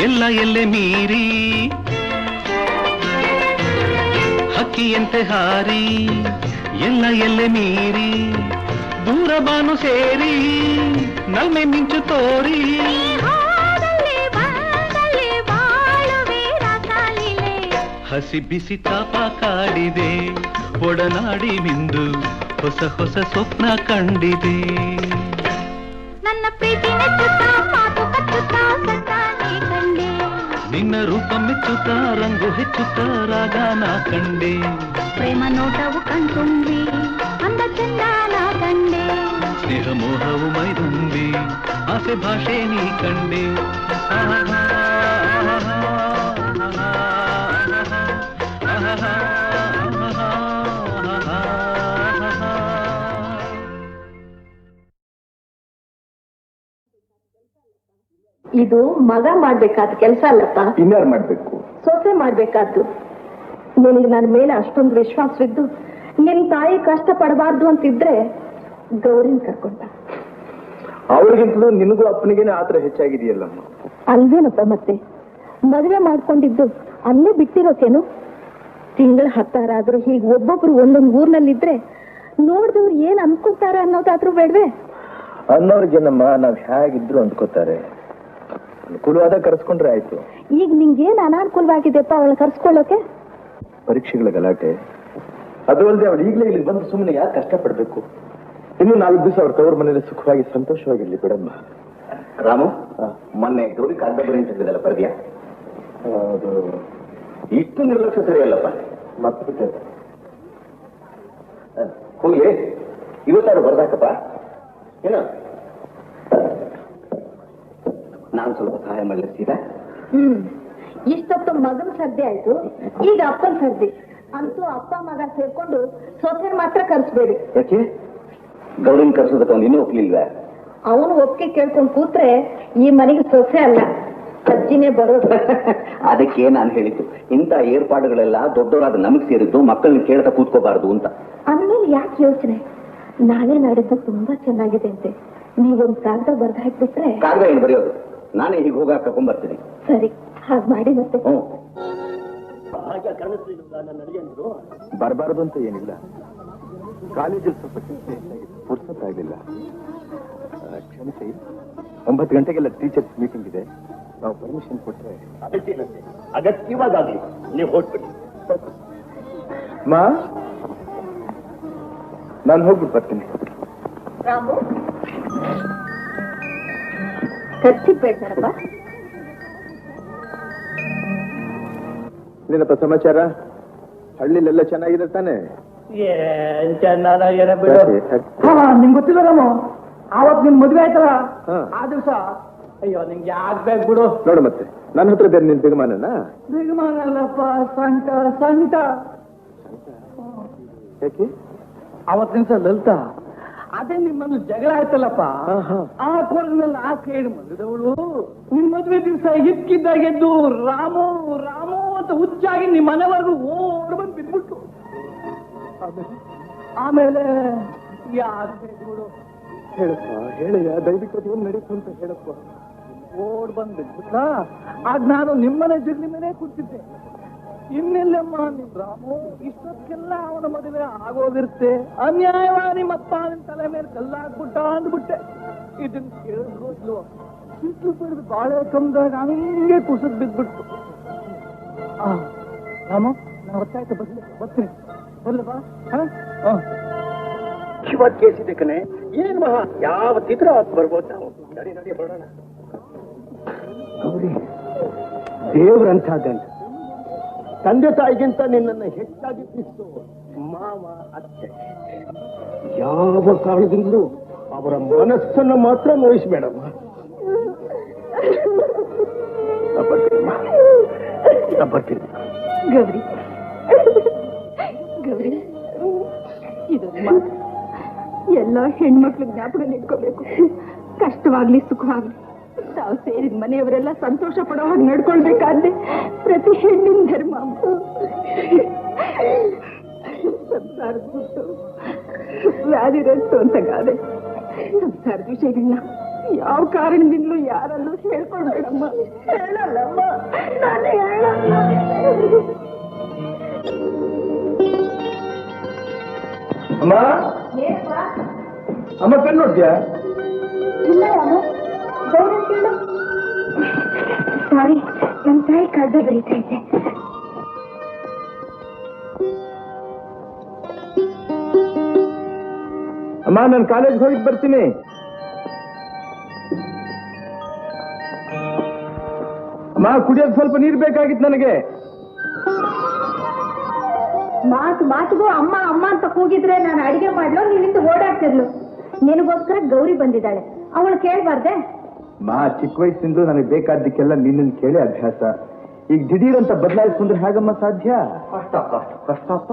ಎಲ್ಲ ಎಲ್ಲೆ ಮೀರಿ ಹಕ್ಕಿಯಂತೆ ಹಾರಿ ಎಲ್ಲ ಎಲ್ಲೆ ಮೀರಿ ದೂರ ಬಾನು ಸೇರಿ ನಲ್ಮೆ ಮಿಂಚು ತೋರಿ ಹಸಿ ಬಿಸಿ ತಾಪ ಕಾಡಿದೆ ಒಡನಾಡಿ ಮಿಂದು ಹೊಸ ಹೊಸ ಸ್ವಪ್ನ ಕಂಡಿದೆ ನನ್ನ ಪ್ರೀತಿ ನೆಚ್ಚುತ್ತಾ ಮಾತು ಕಚ್ಚುತ್ತಾ ಸಂಗಾನಿ ಕಂಡೆ ನಿನ್ನ ರೂಪ ಮೆಚ್ಚುತ್ತಾ ರಂಗು ಹೆಚ್ಚುತ್ತಾ ರಾಗಾನ ಕಂಡೆ ಪ್ರೇಮ ನೋಟವು ಕಣ್ತುಂಬಿ ಅಂದ ಚಂದಾಲ ಕಂಡೆ ಸ್ನೇಹ ಮೋಹವು ಮೈದುಂಬಿ ಆಸೆ ಭಾಷೆ ನೀ ಕಂಡೆ ಇದು ಮಗ ಮಾಡ್ಬೇಕಾದ ಕೆಲಸ ಅಲ್ಲಪ್ಪ. ಇನ್ಯಾರು ಮಾಡ್ಬೇಕು? ಸೊಸೆ ಮಾಡ್ಬೇಕಾದ್ದು. ನಿನಗೆ ನನ್ನ ಮೇಲೆ ಅಷ್ಟೊಂದು ವಿಶ್ವಾಸವಿದ್ದು ನಿನ್ ತಾಯಿ ಕಷ್ಟ ಪಡಬಾರ್ದು ಅಂತಿದ್ರೆ ಗೌರಿನ ಕರ್ಕೊಂಡ. ಅವ್ರಿಗಿಂತಲೂ ನಿನಗೂ ಅಪ್ಪನಿಗೇನೆ ಆತರ ಹೆಚ್ಚಾಗಿದೆಯಲ್ಲಮ್ಮ. ಅಲ್ವೇನಪ್ಪ ಮತ್ತೆ ಮದುವೆ ಮಾಡ್ಕೊಂಡಿದ್ದು ಅಲ್ಲೇ ಬಿಟ್ಟಿರೋಕೇನು? ತಿಂಗಳ 10 ಆದ್ರೂ ಹೀಗೆ ಒಬ್ಬೊಬ್ರು ಒಂದೊಂದು ಊರ್ನಲ್ಲಿದ್ರೆ ನೋಡಿದವ್ರು ಏನ್ ಅನ್ಕೋತಾರ ಅನ್ನೋದಾದ್ರೂ ಬೇಡ್ವೆ? ಅನ್ನೋರ್ಗೇನಮ್ಮ ನಾವ್ ಹೇಗಿದ್ರು ಅಂದ್ಕೋತಾರೆ. ಅನುಕೂಲವಾದ ಕರೆಸ್ಕೊಂಡ್ರೆ ಆಯ್ತು. ಈಗ ನಿಂಗೇನ್ ಅನಾನುಕೂಲವಾಗಿದೆಪ್ಪ ಅವಳು ಕರ್ಸ್ಕೊಳ್ಳೋಕೆ? ಪರೀಕ್ಷೆಗಳ ಗಲಾಟೆ, ಅದು ಅಲ್ಲದೆ ಅವಳು ಈಗಲೇ ಇಲ್ಲಿ ಬಂದು ಸುಮ್ಮನೆ ಯಾಕೆ ಕಷ್ಟಪಡ್ಬೇಕು? ಇನ್ನು 4 ದಿವಸ ಅವ್ರ ತವ್ರ ಮನೇಲಿ ಸುಖವಾಗಿ ಸಂತೋಷವಾಗಿರ್ಲಿ ಬಿಡಮ್ಮ. ರಾಮು, ಮೊನ್ನೆ ಗೌರಿ ಕಾದಂಬರಿ ಅಂತ ಹೇಳಿದಲ್ಲ, ಬರ್ದ್ಯಾ? ಅದು ಇಷ್ಟು ನಿರ್ಲಕ್ಷ್ಯ ಸರಿಯಲ್ಲಪ್ಪ. ಮರ್ತ್ಬಿಟ್ಟೆ. ಹೋಗ್ಲಿ, ಇವತ್ತಾರು ಬರ್ದಾಕಪ್ಪ. ಏನ ನಾನು ಸ್ವಲ್ಪ ಸಹಾಯ ಮಾಡ್ಲಿಸ್ತೀರಾ? ಇಷ್ಟೊತ್ತು ಮಗನ ಸರ್ದಿ ಆಯ್ತು, ಈಗ ಅಪ್ಪನ ಸರ್ದಿ. ಅಂತೂ ಅಪ್ಪ ಮಗ ಸೇರ್ಕೊಂಡು ಸೊಸೆ ಮಾತ್ರ ಕರ್ಸ್ಬೇಡಿ. ಯಾಕೆ ಗೌರಿನ ಕರ್ಸೋದಕ್ಕೆ ಅವ್ನು ಇನ್ನೂ ಒಪ್ಲಿಲ್ವೇ? ಅವನು ಒಪ್ಪಿಗೆ ಕೇಳ್ಕೊಂಡು ಕೂತ್ರೆ ಈ ಮನೆಗೆ ಸೊಸೆ ಅಲ್ಲ, ಅಜ್ಜಿನೇ ಬರೋದು. ಅದಕ್ಕೆ ನಾನು ಹೇಳಿದ್ದು, ಇಂಥ ಏರ್ಪಾಡುಗಳೆಲ್ಲ ದೊಡ್ಡವರಾದ ನಮಗ್ ಸೇರಿದ್ದು, ಮಕ್ಕಳನ್ನ ಕೇಳ್ತಾ ಕೂತ್ಕೋಬಾರ್ದು ಅಂತ. ಅಂದ್ಮೇಲೆ ಯಾಕೆ ಯೋಚನೆ? ನಾಳೆ ನಾಡಿದ್ದು ತುಂಬಾ ಚೆನ್ನಾಗಿದೆ ಅಂತೆ. ನೀವೊಂದು ಕಾಗದ ಬರ್ದು ಹಾಕ್ಬಿಟ್ರೆ. ಕಾಗದ ಏನು ಬರೆಯೋದು? ನಾನೇ ಹೀಗೆ ಹೋಗಾಕ ಕರ್ಕೊಂಡ್ಬರ್ತೀನಿ. ಸರಿ, ಹಾಗೆ ಮಾಡಿ ಮತ್ತೆ. ಬರಬಾರದು ಅಂತ ಏನಿಲ್ಲ, ಕಾಲೇಜಲ್ಲಿ ಸ್ವಲ್ಪ ಪುರ್ಸತ್ತಾಗಲಿಲ್ಲ, ಕ್ಷಮಿಸಿ. 9 ಗಂಟೆಗೆಲ್ಲ ಟೀಚರ್ಸ್ ಮೀಟಿಂಗ್ ಇದೆ, ನಾವು ಪರ್ಮಿಷನ್ ಕೊಟ್ಟರೆ ಅದಕ್ಕೇನಂತೆ, ಅಗತ್ಯವಾಗಲಿ ನೀವು ಹೊರಟ್ಬಿಡಿ. ಮಾ, ನಾನು ಹೋಗ್ಬಿಟ್ಟು ಬರ್ತೀನಿ. ರಾಮು, ಖರ್ಚಿಗೆ ಬೇಡ್ತಾರಪ್ಪ. ಏನಪ್ಪ ಸಮಾಚಾರ? ಹಳ್ಳಿಲೆಲ್ಲ ಚೆನ್ನಾಗಿದೆ ತಾನೆ? ಏನ್ ಚೆನ್ನಾಗಿರ ಬಿಡು. ನಿಂಗೆ ಗೊತ್ತಿಲ್ಲ ರಾಮು, ಆವತ್ ನಿನ್ ಮದ್ವೆ ಆಯ್ತಲ್ಲ ಆ ದಿವಸ, ಅಯ್ಯೋ ನಿಂಗೆ ಯಾಕೆ ಬೇಕು ಬಿಡು. ನೋಡು ಮತ್ತೆ ನನ್ನ ಹತ್ರ ಬೇರೆ ನಿನ್ ಬಿಗಮಾನನ? ಬಿಗಮಾನಲ್ಲಪ್ಪ, ಸಂಟ ಸಂಟ. ಯಾಕೆ? ಅವತ್ತಿನ ದಿವಸ ಲಲಿತಾ, ಅದೇ ನಿಮ್ಮನ್ನು ಜಗಳ ಆಯ್ತಲ್ಲಪ್ಪ, ಆ ಕೋರ್ನಲ್ಲಿ ಆ ಸೈಡ್ ಮಲಗಿದವಳು ನಿಮ್ ಮದ್ವೆ ದಿವಸ ಇಕ್ಕಿದ್ದಾಗೆದ್ದು ರಾಮು ರಾಮು ಅಂತ ಹುಚ್ಚಾಗಿ ನಿಮ್ಮ ಮನೆವರೆಗೂ ಓಡ್ ಬಂದು ಬಿದ್ಬಿಟ್ಟು. ಆಮೇಲೆ ಯಾಕೆ ಹೇಳಪ್ಪ, ಹೇಳಯ್ಯ, ದಯವಿಟ್ಟು ಅದು ನಡೀತು ಅಂತ ಹೇಳಪ್ಪ. ಓಡ್ ಬಂದು ಬಿದ್ಬಿಟ್ಟ. ಆಗ ನಾನು ನಿಮ್ಮನೆ ಜಗಲಿ ಮೇಲೆ ಕೂತಿದ್ದೆ. ಇನ್ನೆಲ್ಲಮ್ಮ ನಿಮ್ ರಾಮು, ಇಷ್ಟಕ್ಕೆಲ್ಲ ಅವನ ಮದುವೆ ಆಗೋಗಿರುತ್ತೆ, ಅನ್ಯಾಯವಾಗಿ ನಿಮ್ಮಪ್ಪ ನಿಮ್ ತಲೆ ಮೇಲೆ ಕಲ್ಲಾಕ್ಬಿಟ್ಟ ಅಂದ್ಬಿಟ್ಟೆ. ಇದನ್ನ ಕೇಳಿದ್ಲು, ಸಿಟ್ಟು ಬಿಡಿದು ಬಾಳೆ ಕಂದಾಗ ಹಂಗೆ ಕುಸಿದ್ ಬಿದ್ಬಿಟ್ಟು. ರಾಮು, ನಾನು ಗೊತ್ತಾಯ್ತು, ಬರ್ತೀನಿ ಬಲ್ಲವಾ? ಇವತ್ತು ಕೇಸಿದೆ ಕಣೆ, ಏನ್ ಮಹಾ ಯಾವತ್ತಿದ್ರೂ ಅವತ್ತು ಬರ್ಬೋದು ನಾವು. ನಡಿ ನಡಿ ಬರೋಣ. ಗೌರಿ ದೇವ್ರಂತ ಗಂಡ, ತಂದೆ ತಾಯಿಗಿಂತ ನಿನ್ನನ್ನು ಹೆಚ್ಚಾಗಿ ಪ್ರೀತಿಸು ಮಾವ ಅತ್ತೆ. ಯಾವ ಕಾರಣದಿಂದಲೂ ಅವರ ಮನಸ್ಸನ್ನು ಮಾತ್ರ ನೋಯಿಸಬೇಡಮ್ಮ. ಬರ್ತೀನಿ ಗೌರಿ, ಗೌರಿ, ಇದು ಎಲ್ಲ ಹೆಣ್ಮಕ್ಳು ಜ್ಞಾಪಕ ಇಟ್ಕೋಬೇಕು. ಕಷ್ಟವಾಗ್ಲಿ ಸುಖವಾಗ್ಲಿ ತಾವು ಸೇರಿದ ಮನೆಯವರೆಲ್ಲ ಸಂತೋಷ ಪಡೋ ಹಾಗೆ ನಡ್ಕೊಳ್ಬೇಕಾದ್ರೆ ಪ್ರತಿ ಹೆಣ್ಣಿನ ಧರ್ಮ. ಸಂಸಾರದ ಬಿಟ್ಟು ವ್ಯಾಧಿರಸ್ತು ಅಂತ ಗಾದೆ. ಸಂಸಾರದ ವಿಷಯಗಳನ್ನ ಯಾವ ಕಾರಣದಿಂದಲೂ ಯಾರಲ್ಲೂ ಹೇಳ್ಕೊಳ್ಬೇಡಮ್ಮ. ಹೇಳಲ್ಲಮ್ಮ, ನಾನು ಹೇಳಲ್ಲ. ಅಮ್ಮ, ಅಮ್ಮ ಪೆನ್ ನೋಡ್ತೀಯಾ? ಇಲ್ಲ ರಾಮು, ಗೌರವ ಕೇಳು. ಸಾರಿ, ನನ್ನ ತಾಯಿ ಕಾಗದ ಬರೀತಾ ಇದ್ದೆ. ಅಮ್ಮ, ನಾನು ಕಾಲೇಜ್ಗೆ ಹೋಗಿ ಬರ್ತೀನಿ. ಅಮ್ಮ, ಕುಡಿಯೋದು ಸ್ವಲ್ಪ ನೀರು ಬೇಕಾಗಿತ್ತು ನನಗೆ. ಮಾತಿಗೂ ಅಮ್ಮ ಅಮ್ಮ ಅಂತ ಕೂಗಿದ್ರೆ ನಾನು ಅಡಿಗೆ ಮಾಡ್ಲೋ, ನೀವಿಂದ ಓಡಾಡ್ತಿರ್ಲು. ನಿನಗೋಸ್ಕರ ಗೌರಿ ಬಂದಿದ್ದಾಳೆ, ಅವಳು ಕೇಳ್ಬಾರ್ದೆ? ಮಾ, ಚಿಕ್ಕ ವಯಸ್ಸಿಂದ ನನಗೆ ಬೇಕಾದ್ದಕ್ಕೆಲ್ಲ ನಿನ್ನನ್ನು ಕೇಳಿ ಅಭ್ಯಾಸ. ಈಗ ದಿಢೀರ್ ಅಂತ ಬದಲಾಯಿಸ್ಕೊಂಡ್ರೆ ಹೇಗಮ್ಮ ಸಾಧ್ಯ? ಕಷ್ಟಪ್ಪ.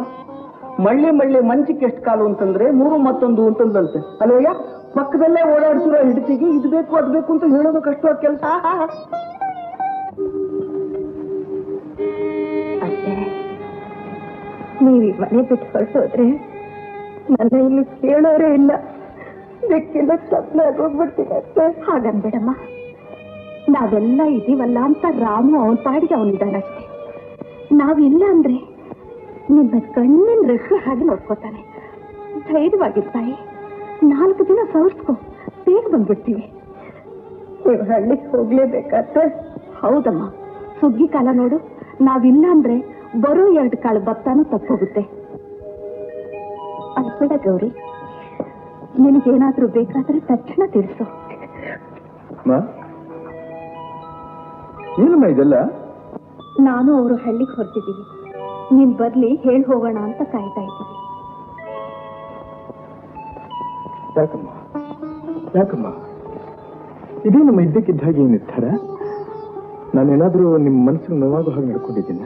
ಮಳ್ಳಿ ಮಂಚಕ್ಕೆ ಎಷ್ಟು ಕಾಲು ಅಂತಂದ್ರೆ 3 ಮತ್ತೊಂದು ಅಂತಂದಂತೆ ಅಲ್ವಯ್ಯ. ಪಕ್ಕದಲ್ಲೇ ಓಡಾಡ್ತಿರೋ ಹಿಡಿತಿಗೆ ಇದು ಬೇಕು ಅದು ಬೇಕು ಅಂತ ಹೇಳೋದು ಕಷ್ಟವಾದ ಕೆಲಸ. ಅಷ್ಟೇ, ನೀವು ಈ ಮನೆ ಬಿಟ್ಟು ಹೊರಟೋದ್ರೆ ನನ್ನ ಇಲ್ಲಿ ಕೇಳೋರೇ ಇಲ್ಲ. ಬೆಕ್ಕಿಲ್ಲ ತಪ್ಪಲಾಗಿ ಹೋಗ್ಬಿಡ್ತೀನಿ ಅಷ್ಟೇ. ಹಾಗನ್ಬೇಡಮ್ಮ, ನಾವೆಲ್ಲ ಇದೀವಲ್ಲ ಅಂತ ರಾಮು ಅವನ ಪಾಡಿಗೆ ಅವನಿದ್ದಾನಷ್ಟೇ. ನಾವಿಲ್ಲ ಅಂದ್ರೆ ನಿನ್ನ ಕಣ್ಣಿನ ರೆಕ್ಕೆ ಹಾಗೆ ನೋಡ್ಕೋತಾನೆ. ಧೈರ್ಯವಾಗಿರ್ತಾಯಿ, 4 ದಿನ ಸವರ್ಸ್ಕೊ, ಬೇಗ ಬಂದ್ಬಿಡ್ತೀವಿ. ನೀವು ಹಳ್ಳಿಗೆ ಹೋಗ್ಲೇಬೇಕಾದ್ರೆ? ಹೌದಮ್ಮ, ಸುಗ್ಗಿ ಕಾಲ ನೋಡು, ನಾವಿಲ್ಲ ಅಂದ್ರೆ ಬರೋ 2 ಕಾಳು ಭತ್ತಾನು ತಪ್ಪೋಗುತ್ತೆ. ಅನ್ಬೇಡ ಗೌರಿ, ನಿನಗೇನಾದ್ರೂ ಬೇಕಾದ್ರೆ ತಕ್ಷಣ ತಿಳಿಸು. ಏನಮ್ಮ ಇದೆಲ್ಲ? ನಾನು ಅವರು ಹಳ್ಳಿಗೆ ಹೊರಟಿದ್ದೀವಿ, ನೀನ್ ಬರ್ಲಿ ಹೇಳಿ ಹೋಗೋಣ ಅಂತ ಕಾಯ್ತಾ ಇದ್ದೀವಿ. ಯಾಕಮ್ಮ ಇದೇನಮ್ಮ ಇದ್ದಕ್ಕಿದ್ದ ಹಾಗೆ ಈ ನಿರ್ಧಾರ? ನಾನೇನಾದ್ರೂ ನಿಮ್ಮ ಮನಸ್ಸಿಗೆ ನೋವಾಗೋ ಹಾಗೆ ನಡ್ಕೊಂಡಿದ್ದೀನ?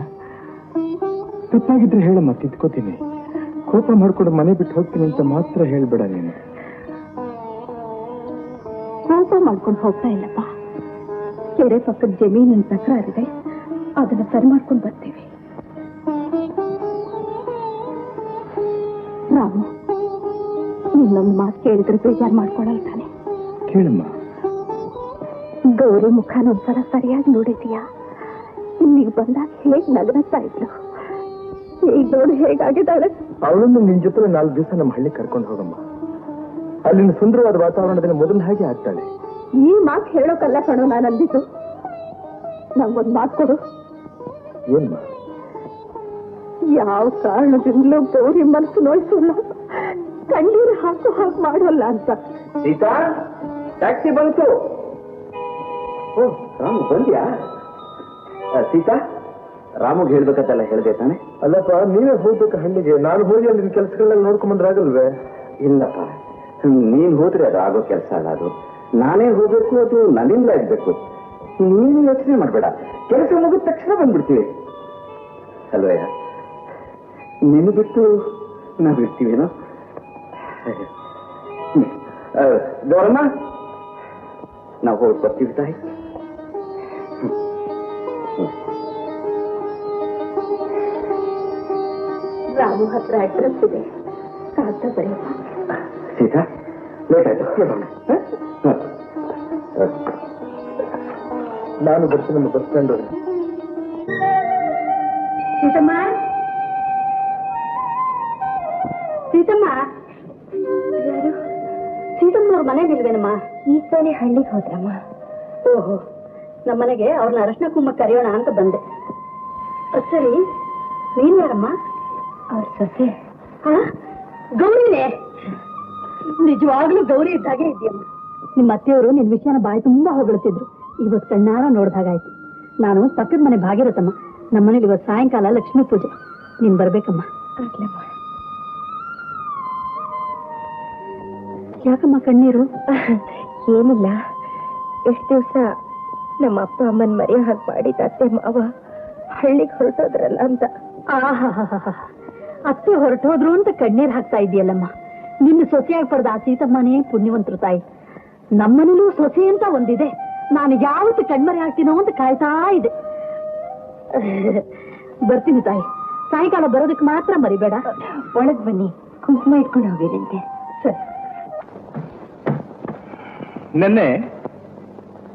ತಪ್ಪಾಗಿದ್ರೆ ಹೇಳಮ್ಮ, ತಿದ್ಕೋತೀನಿ. ಕೋಪ ಮಾಡ್ಕೊಂಡು ಮನೆ ಬಿಟ್ಟು ಹೋಗ್ತೀನಿ ಅಂತ ಮಾತ್ರ ಹೇಳ್ಬೇಡ ನೀನು. ಕೋಪ ಮಾಡ್ಕೊಂಡು ಹೋಗ್ತಾ ಇಲ್ಲಪ್ಪ. ಕೆರೆ ಪಕ್ಕದ ಜಮೀನಿನ ತಕರಾರಿದೆ, ಅದನ್ನ ಸರಿ ಮಾಡ್ಕೊಂಡು ಬರ್ತೀವಿ. ರಾಮು, ನಿನ್ನೊಂದು ಮಾತು ಕೇಳಿದ್ರೆ ಬೇಜಾರು ಮಾಡ್ಕೊಳಲ್ಲ ತಾನೆ? ಕೇಳಮ್ಮ. ಗೌರಿ ಮುಖನೊಂದ್ಸಲ ಸರಿಯಾಗಿ ನೋಡಿದೀಯಾ? ಇಲ್ಲಿಗೆ ಬಂದಾಗ ಹೇಗ್ ನಗನತ್ತಾ ಇದ್ಲು, ಈಗ ನೋಡಿ ಹೇಗಾಗಿದ್ದಾಳೆ. ಅವಳನ್ನು ನಿನ್ ಜೊತೆ 4 ದಿವಸ ನಮ್ಮ ಹಳ್ಳಿ ಕರ್ಕೊಂಡು ಹೋಗಮ್ಮ. ಅಲ್ಲಿನ ಸುಂದರವಾದ ವಾತಾವರಣದಲ್ಲಿ ಮೊದಲು ಹಾಗೆ ಆಗ್ತಾಳೆ. ಈ ಮಾತು ಹೇಳೋಕಲ್ಲ ಕಣೋ ನಾನು ಅಂದಿದ್ದು. ನಂಗೊಂದು ಮಾತು ಕೊಡು. ಏನ್ಮ? ಯಾವ ಕಾರಣದಿಂದಲೂ ಗೌರಿ ಮನಸ್ಸು ನೋಯಿಸಲ್ಲ, ಕಣ್ಣೀರು ಹಾಕು ಹಾಗೆ ಮಾಡೋಲ್ಲ ಅಂತ. ಸೀತಾ, ಟ್ಯಾಕ್ಸಿ ಬಂತು. ಓ ರಾಮು ಬಂದ್ಯಾ? ಸೀತಾ, ರಾಮುಗೆ ಹೇಳ್ಬೇಕಂತೆಲ್ಲ ಹೇಳ್ದೆ ತಾನೆ? ಅಲ್ಲಪ್ಪ, ನೀವೇ ಹೋಗ್ಬೇಕು ಹಳ್ಳಿಗೆ. ನಾನು ಹೋಗಿ ಅಲ್ಲಿನ ಕೆಲಸಗಳೆಲ್ಲ ನೋಡ್ಕೊಂಬಂದ್ರಾಗಲ್ವೇ? ಇಲ್ಲಪ್ಪ, ನೀನ್ ಹೋದ್ರೆ ಅದು ಆಗೋ ಕೆಲಸ ಅಲ್ಲ. ಅದು ನಾನೇ ಹೋಗ್ಬೇಕು, ಅದು ನನ್ನಿಂದ ಆಗ್ಬೇಕು. ನೀನು ಯೋಚನೆ ಮಾಡ್ಬೇಡ, ಕೆಲಸ ಮುಗಿದ ತಕ್ಷಣ ಬಂದ್ಬಿಡ್ತೀವಿ ಅಲ್ವಯ್ಯ? ನೀನು ಬಿಟ್ಟು ನಾವು ಇರ್ತೀವೇನೋ. ಗೌರಮ್ಮ, ನಾವು ಹೋಗಿ ಬರ್ತೀವಿ ತಾಯಿ. ರಾಮು ಹತ್ರ ಅಡ್ರೆಸ್ ಇದೆ, ಕಾಗ್ದ ಬರೆಯಪ್ಪ. ಸೀತಾ, ಲೇಟ್ ಆಯ್ತು. ನಾನು ಬರ್ತೀನಿ ನಮ್ಮ ಬಸ್ ಸ್ಟ್ಯಾಂಡ್. ಸೀತಮ್ಮ, ಸೀತಮ್ಮ, ಯಾರು? ಸೀತಮ್ಮ ಅವ್ರ ಮನೆಗಿಲ್ವೇನಮ್ಮ? ಈಗ ತಾನೇ ಹಳ್ಳಿಗೆ ಹೋದ್ರಮ್ಮ. ಓಹೋ, ನಮ್ಮನೆಗೆ ಅವ್ರನ್ನ ಅರಶಿನ ಕುಂಭ ಕರೆಯೋಣ ಅಂತ ಬಂದೆ. ಸರಿ, ನೀನ್ ಯಾರಮ್ಮ? ಅವ್ರ ಸೊಸೆ. ಗೌರಿನೇ? ನಿಜವಾಗ್ಲೂ ಗೌರಿ ಇದ್ದಾಗೆ ಇದೆಯಮ್ಮ. ನಿಮ್ಮ ಅತ್ತೆಯವರು ನಿನ್ ವಿಷಯನ ಬಾಯಿ ತುಂಬಾ ಹೊಗಳುತ್ತಿದ್ರು. ಇವತ್ತು ಕಣ್ಣಾರ ನೋಡ್ದಾಗಾಯ್ತು. ನಾನು ಪಕ್ಕದ ಮನೆ ಭಾಗಿರತ್ತಮ್ಮ. ನಮ್ಮನೇಲಿ ಇವತ್ತು ಸಾಯಂಕಾಲ ಲಕ್ಷ್ಮೀ ಪೂಜೆ, ನೀನ್ ಬರ್ಬೇಕಮ್ಮ. ಯಾಕಮ್ಮ ಕಣ್ಣೀರು? ಏನಿಲ್ಲ, ಎಷ್ಟು ದಿವಸ ನಮ್ಮ ಅಪ್ಪ ಅಮ್ಮನ ಮರೆಯೋ ಹಾಗೆ ಮಾಡಿದ ಅತ್ತೆ ಮಾವ ಹಳ್ಳಿಗೆ ಹೊರಟೋದ್ರಲ್ಲ ಅಂತ. ಅತ್ತೆ ಹೊರಟೋದ್ರು ಅಂತ ಕಣ್ಣೀರ್ ಹಾಕ್ತಾ ಇದೆಯಲ್ಲಮ್ಮ. ನಿನ್ನ ಸೊಸೆಯಾಗಿ ಪಡೆದ ಆ ಸೀತಮ್ಮನೇ ಪುಣ್ಯವಂತರು ತಾಯಿ. ನಮ್ಮನೇಲೂ ಸೊಸೆ ಅಂತ ಒಂದಿದೆ. ನಾನು ಯಾವತ್ತು ಕಣ್ಮರೆ ಆಗ್ತೀನೋ ಅಂತ ಕಾಯ್ತಾ ಇದೆ. ಬರ್ತೀನಿ ತಾಯಿ, ಸಾಯಂಕಾಲ ಬರೋದಕ್ಕೆ ಮಾತ್ರ ಮರಿಬೇಡ. ಒಳಗ್ ಬನ್ನಿ, ಕುಂಕುಮ ಇಟ್ಕೊಂಡು ಹೋಗಿರಂತೆ. ಸರಿ. ನಿನ್ನೆ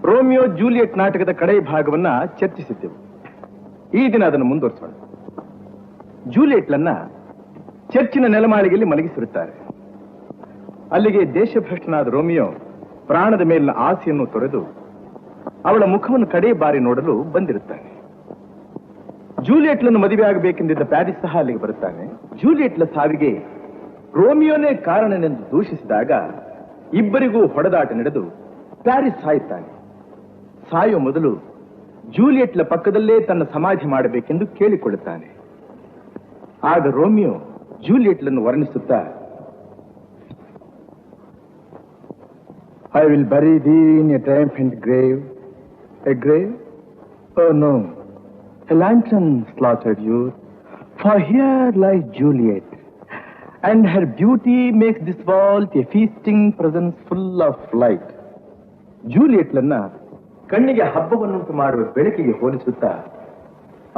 ರೋಮಿಯೋ ಜೂಲಿಯಟ್ ನಾಟಕದ ಕಡೆ ಭಾಗವನ್ನ ಚರ್ಚಿಸಿದ್ದೆವು. ಈ ದಿನ ಅದನ್ನು ಮುಂದುವರಿಸೋಣ. ಜೂಲಿಯಟ್ಲನ್ನ ಚರ್ಚಿನ ನೆಲಮಾಳಿಗೆಯಲ್ಲಿ ಮಲಗಿಸಿರುತ್ತಾರೆ. ಅಲ್ಲಿಗೆ ದೇಶಭ್ರಷ್ಟನಾದ ರೋಮಿಯೋ ಪ್ರಾಣದ ಮೇಲಿನ ಆಸೆಯನ್ನು ತೊರೆದು ಅವಳ ಮುಖವನ್ನು ಕಡೆ ಬಾರಿ ನೋಡಲು ಬಂದಿರುತ್ತಾನೆ. ಜೂಲಿಯಟ್ಲನ್ನು ಮದುವೆಯಾಗಬೇಕೆಂದಿದ್ದ ಪ್ಯಾರಿಸ್ ಸಹ ಅಲ್ಲಿಗೆ ಬರುತ್ತಾನೆ. ಜೂಲಿಯಟ್ಲ ಸಾವಿಗೆ ರೋಮಿಯೋನೇ ಕಾರಣನೆಂದು ದೂಷಿಸಿದಾಗ ಇಬ್ಬರಿಗೂ ಹೊಡೆದಾಟ ನಡೆದು ಪ್ಯಾರಿಸ್ ಸಾಯುತ್ತಾನೆ. ಸಾಯೋ ಮೊದಲು ಜೂಲಿಯಟ್ಲ ಪಕ್ಕದಲ್ಲೇ ತನ್ನ ಸಮಾಧಿ ಮಾಡಬೇಕೆಂದು ಕೇಳಿಕೊಳ್ಳುತ್ತಾನೆ. ಆಗ Romeo ಜೂಲಿಯಟ್ಲನ್ನು ವರ್ಣಿಸುತ್ತಾ, I will bury thee in a triumphant grave. A grave? Oh no, a lantern slaughtered youth. For here lies Juliet, and her beauty makes this world a feasting presence full of light. ಜೂಲಿಯಟ್ಲನ್ನ ಕಣ್ಣಿಗೆ ಹಬ್ಬವನ್ನುಂಟು ಮಾಡುವ ಬೆಳಕಿಗೆ ಹೋಲಿಸುತ್ತಾ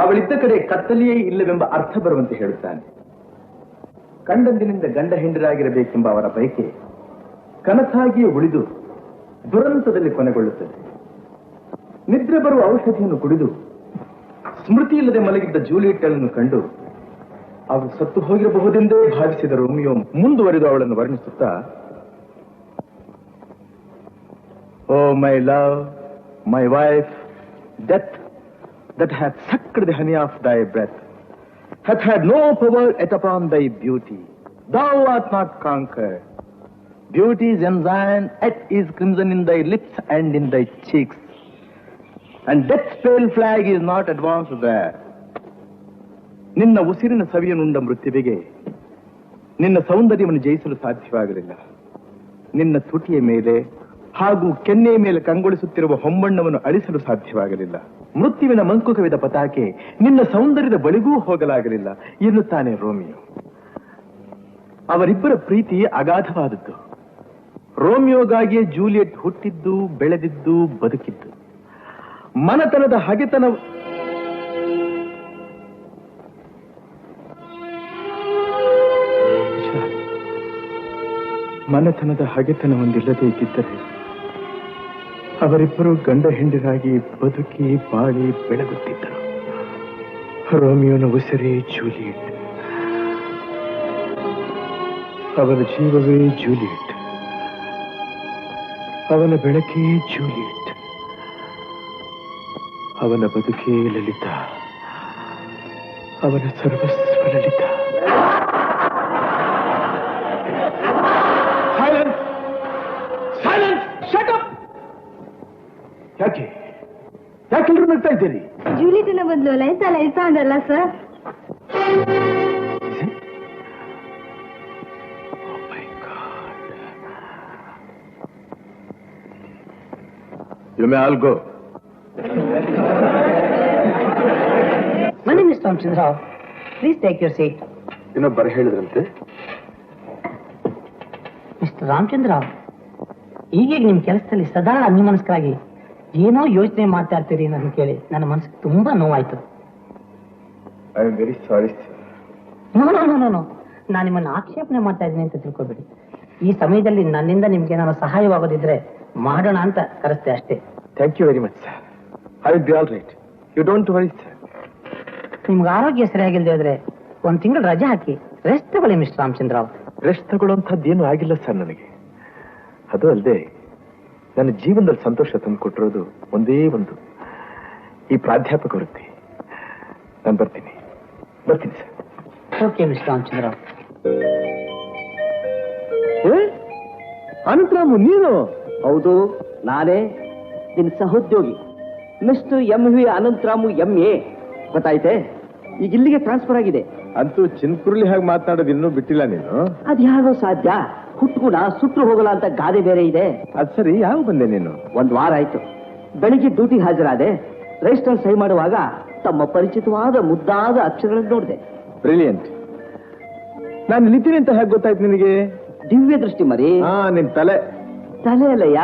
ಅವಳಿದ್ದ ಕಡೆ ಕತ್ತಲೆಯೇ ಇಲ್ಲವೆಂಬ ಅರ್ಥ ಬರುವಂತೆ ಹೇಳುತ್ತಾನೆ. ಕಂಡಂದಿನಿಂದ ಗಂಡ ಹೆಂಡರಾಗಿರಬೇಕೆಂಬ ಅವರ ಬಯಕೆ ಕನಸಾಗಿಯೇ ಉಳಿದು ದುರಂತದಲ್ಲಿ ಕೊನೆಗೊಳ್ಳುತ್ತದೆ. ನಿದ್ರೆ ಬರುವ ಔಷಧಿಯನ್ನು ಕುಡಿದು ಸ್ಮೃತಿ ಇಲ್ಲದೆ ಮಲಗಿದ್ದ ಜೂಲಿಯಟ್ಳನ್ನು ಕಂಡು ಅವಳು ಸತ್ತು ಹೋಗಿರಬಹುದೆಂದೇ ಭಾವಿಸಿದ ರೋಮಿಯೋ ಮುಂದುವರಿದು ಅವಳನ್ನು ವರ್ಣಿಸುತ್ತಾ, O my love, my wife, death that hath sucked the honey of thy breath hath had no power yet upon thy beauty. Thou art not conquered. Beauty's ensign yet is crimson in thy lips and in thy cheeks, and death's pale flag is not advanced there. ನಿನ್ನ ಉಸಿರಿನ ಸವಿಯನ್ನುಂಡ ಮೃತ್ಯುವಿಗೆ ನಿನ್ನ ಸೌಂದರ್ಯವನ್ನು ಜಯಿಸಲು ಸಾಧ್ಯವಾಗಲಿಲ್ಲ. ನಿನ್ನ ತುಟಿಯ ಮೇಲೆ ಹಾಗೂ ಕೆನ್ನೆ ಮೇಲೆ ಕಂಗೊಳಿಸುತ್ತಿರುವ ಹೊಂಬಣ್ಣವನ್ನು ಅಳಿಸಲು ಸಾಧ್ಯವಾಗಲಿಲ್ಲ. ಮೃತ್ಯುವಿನ ಮಂಕುಕವಿದ ಪತಾಕೆ ನಿನ್ನ ಸೌಂದರ್ಯದ ಬಳಿಗೂ ಹೋಗಲಾಗಲಿಲ್ಲ ಎನ್ನುತ್ತಾನೆ ರೋಮಿಯೋ. ಅವರಿಬ್ಬರ ಪ್ರೀತಿ ಅಗಾಧವಾದದ್ದು. ರೋಮಿಯೋಗಾಗಿಯೇ ಜೂಲಿಯಟ್ ಹುಟ್ಟಿದ್ದು, ಬೆಳೆದಿದ್ದು, ಬದುಕಿದ್ದು. ಮನತನದ ಹಗೆತನ ಮನತನದ ಹಗೆತನ ಹೊಂದಿಲ್ಲದೆ ಇದ್ದಿದ್ದರೆ ಅವರಿಬ್ಬರು ಗಂಡ ಹೆಂಡರಾಗಿ ಬದುಕಿ ಬಾಳಿ ಬೆಳಗುತ್ತಿದ್ದರು. ರೋಮಿಯೋನ ಉಸಿರೇ ಜೂಲಿಯಟ್, ಅವನ ಜೀವವೇ ಜೂಲಿಯಟ್, ಅವನ ಬೆಳಕೇ ಜೂಲಿಯಟ್, ಅವನ ಬದುಕೇ ಲಲಿತಾ, ಅವನ ಸರ್ವಸ್ವ ಲಲಿತಾ. ಯಾಕೆಲ್ಲರೂ ನಗ್ತಾ ಇದ್ದೀರಿ? ಜೂಲಿಯಟ್ನ ಬದಲು ಲೈಸಾ ಲೈಸಾ ಅಂದಲ್ಲ sir. You may all go. My name is Ramchandra Rao. Please take your seat. ಇನ್ನೊಬ್ಬರು ಹೇಳಿದ್ರಂತೆ. ಮಿಸ್ಟರ್ ರಾಮಚಂದ್ರ ರಾವ್, ಈಗೀಗ ನಿಮ್ಮ ಕೆಲಸದಲ್ಲಿ ಸದಾ ಅನ್ಯಮನಸ್ಕರಾಗಿ ಏನೋ ಯೋಚನೆ ಮಾಡ್ತಾ ಇರ್ತೀರಿ ನನ್ನ ಕೇಳಿ ನನ್ನ ಮನಸ್ಸಿಗೆ ತುಂಬಾ ನೋವಾಯ್ತು. I am very sorry sir. No no no no ನಾನು ನಿಮ್ಮನ್ನು ಆಕ್ಷೇಪಣೆ ಮಾಡ್ತಾ ಇದ್ದೀನಿ ಅಂತ ತಿಳ್ಕೊಬೇಡಿ. ಈ ಸಮಯದಲ್ಲಿ ನನ್ನಿಂದ ನಿಮ್ಗೆ ನಾನು ಸಹಾಯವಾಗೋದಿದ್ರೆ ಮಾಡೋಣ ಅಂತ ಕರೆಸ್ತೆ ಅಷ್ಟೇ. Thank you very much sir. I will be all right. You don't worry sir. ನಿಮ್ಗೆ ಆರೋಗ್ಯ ಸರಿಯಾಗಿಲ್ಲದೆ ಹೋದ್ರೆ ಒಂದು ತಿಂಗಳು ರಜೆ ಹಾಕಿ ರೆಸ್ಟ್ ತಗೊಳ್ಳಿ ಮಿಸ್ಟರ್ ರಾಮಚಂದ್ರ ರಾವ್. ರೆಸ್ಟ್ ತಗೊಳ್ಳೋಂಥದ್ದೇನು ಆಗಿಲ್ಲ ಸರ್ ನನಗೆ. ಅದು ಅಲ್ಲದೆ ನನ್ನ ಜೀವನದಲ್ಲಿ ಸಂತೋಷ ತಂದುಕೊಟ್ಟಿರೋದು ಒಂದೇ ಒಂದು, ಈ ಪ್ರಾಧ್ಯಾಪಕ ವೃತ್ತಿ. ನಾನು ಬರ್ತೀನಿ sir. Okay mister Ramachandra Rao. Anantharamu ನೀನು? ಹೌದು, ನಾನೇ ನಿನ್ನ ಸಹೋದ್ಯೋಗಿ ಮಿಸ್ಟರ್ MV ಅನಂತರಾಮು MA. ಗೊತ್ತಾಯ್ತೆ? ಈಗ ಇಲ್ಲಿಗೆ ಟ್ರಾನ್ಸ್ಫರ್ ಆಗಿದೆ. ಅಂತೂ ಚಿನ್ಕುರುಳಿ ಹಾಗೆ ಮಾತನಾಡೋದು ಇನ್ನೂ ಬಿಟ್ಟಿಲ್ಲ ನೀನು. ಅದ್ಯಾಗೋ ಸಾಧ್ಯ? ಹುಟ್ಟುಗುಣ ಸುಟ್ರು ಹೋಗಲ್ಲ ಅಂತ ಗಾದೆ ಬೇರೆ ಇದೆ. ಅದ್ ಸರಿ, ಯಾವ ಬಂದೆ ನೀನು? 1 ವಾರ ಆಯ್ತು. ಬೆಳಿಗ್ಗೆ ಡ್ಯೂಟಿ ಹಾಜರಾದೆ. ರಿಜಿಸ್ಟರ್ ಸಹಿ ಮಾಡುವಾಗ ತಮ್ಮ ಪರಿಚಿತವಾದ ಮುದ್ದಾದ ಅಕ್ಷರಗಳನ್ನು ನೋಡಿದೆ. ಬ್ರಿಲಿಯಂಟ್. ನಾನು ಇಲ್ಲಿದ್ದೀನಿ ಅಂತ ಹೇಗೆ ಗೊತ್ತಾಯ್ತು ನಿನಗೆ? ದಿವ್ಯ ದೃಷ್ಟಿ ಮರಿ. ನಿನ್ ತಲೆ ಅಲ್ಲಯ್ಯ,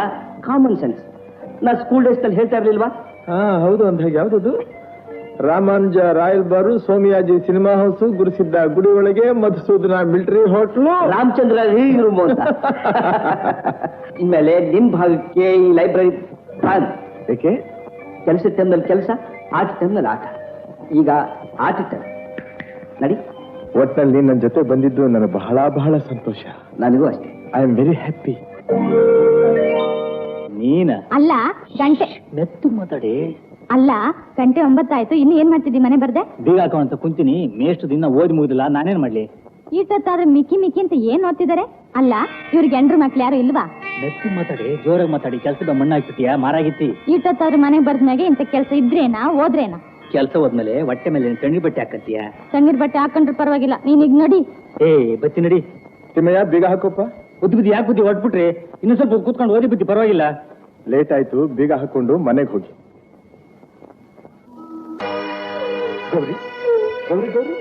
ಕಾಮನ್ ಸೆನ್ಸ್. ನಾ ಸ್ಕೂಲ್ ಡೇಸ್ ನಲ್ಲಿ ಹೇಳ್ತಾ ಇರ್ಲಿಲ್ವಾ? ಹೌದು. ಅಂತ ಹೇಗೆ? ಯಾವ್ದದು? ರಾಮಾನುಜ ರಾಯಲ್ ಬಾರು, ಸೋಮಿಯಾಜಿ ಸಿನಿಮಾ ಹೌಸ್, ಗುರುಸಿದ್ದ ಗುಡಿ ಒಳಗೆ, Madhusudana military hotel, Ramachandra room ಅಂತ. ಇನ್ಮೇಲೆ ನಿಮ್ ಭಾಗಕ್ಕೆ ಈ ಲೈಬ್ರರಿ ಪ್ಲಾನ್. ಏಕೆ? ಕೆಲಸದ ಟೈಮ್ನಲ್ಲಿ ಕೆಲಸ, ಆಟ ಟೈಮ್ನಲ್ಲಿ ಆಟ. ಈಗ ಆಟ ಟೈಮ್ ನಡಿ. ಒಟ್ನಲ್ಲಿ ನನ್ನ ಜೊತೆ ಬಂದಿದ್ದು ನನಗೆ ಬಹಳ ಬಹಳ ಸಂತೋಷ. ನನಗೂ ಅಷ್ಟೇ. I am very happy. ನೀನ ಅಲ್ಲ ಗಂಟೆ ನೆತ್ತು ಮಾತಾಡಿ. ಅಲ್ಲ ಗಂಟೆ 9 ಆಯ್ತು, ಇನ್ನು ಏನ್ ಮಾಡ್ತಿದ್ದಿ? ಮನೆ ಬರ್ದೆ? ಬೀಗ ಹಾಕೋಂತ ಕುಂತೀನಿ. ಮೇಷ್ಟು ದಿನ ಓದಿ ಮುಗಿದಿಲ್ಲ, ನಾನೇನ್ ಮಾಡ್ಲಿ? ಈಟತ್ತಾದ್ರೆ ಮಿಕ್ಕಿ ಅಂತ ಏನ್ ಓದ್ತಿದಾರೆ? ಅಲ್ಲ ಇವ್ರಿಗೆ ಎಂಡ್ರು ಮಕ್ಳು ಯಾರು ಇಲ್ವಾ? ನೆತ್ತು ಮಾತಾಡಿ, ಜೋರಾಗಿ ಮಾತಾಡಿ. ಕೆಲ್ಸದ ಮಣ್ಣ ಹಾಕ್ಬಿಟ್ಟಿಯಾ ಮಾರಾಗಿತ್ತಿ? ಈಟತ್ತಾದ್ರೆ ಮನೆಗೆ ಬರ್ದ್ಮ್ಯಾಗೆ ಇಂಥ ಕೆಲ್ಸ ಇದ್ರೇನಾ ಓದ್ರೇನಾ? ಕೆಲಸ ಹೋದ್ಮೇಲೆ ಹೊಟ್ಟೆ ಮೇಲೆ ತಣ್ಣಿ ಬಟ್ಟೆ ಹಾಕತ್ತೀಯ? ತಣ್ಣೀರ್ ಬಟ್ಟೆ ಹಾಕೊಂಡ್ರು ಪರವಾಗಿಲ್ಲ, ನೀನ್ ಈಗ ನಡಿ. ಬತ್ತಿ ನಡಿ. ತಿಮ್ಮಯ್ಯ, ಬೀಗ ಹಾಕೋಪ್ಪ. ಬುದ್ಧಿ ಯಾಕೆ ಬುದ್ಧಿ ಹೊಟ್ಬಿಟ್ರಿ? ಇನ್ನೂ ಸ್ವಲ್ಪ ಕೂತ್ಕೊಂಡು ಓದಿ ಬಿಟ್ಟು ಪರವಾಗಿಲ್ಲ. ಲೇಟ್ ಆಯ್ತು, ಬೀಗ ಹಾಕೊಂಡು ಮನೆಗೆ ಹೋಗಿ. ಗೌರಿ ಗೌರಿ ಗೌರಿ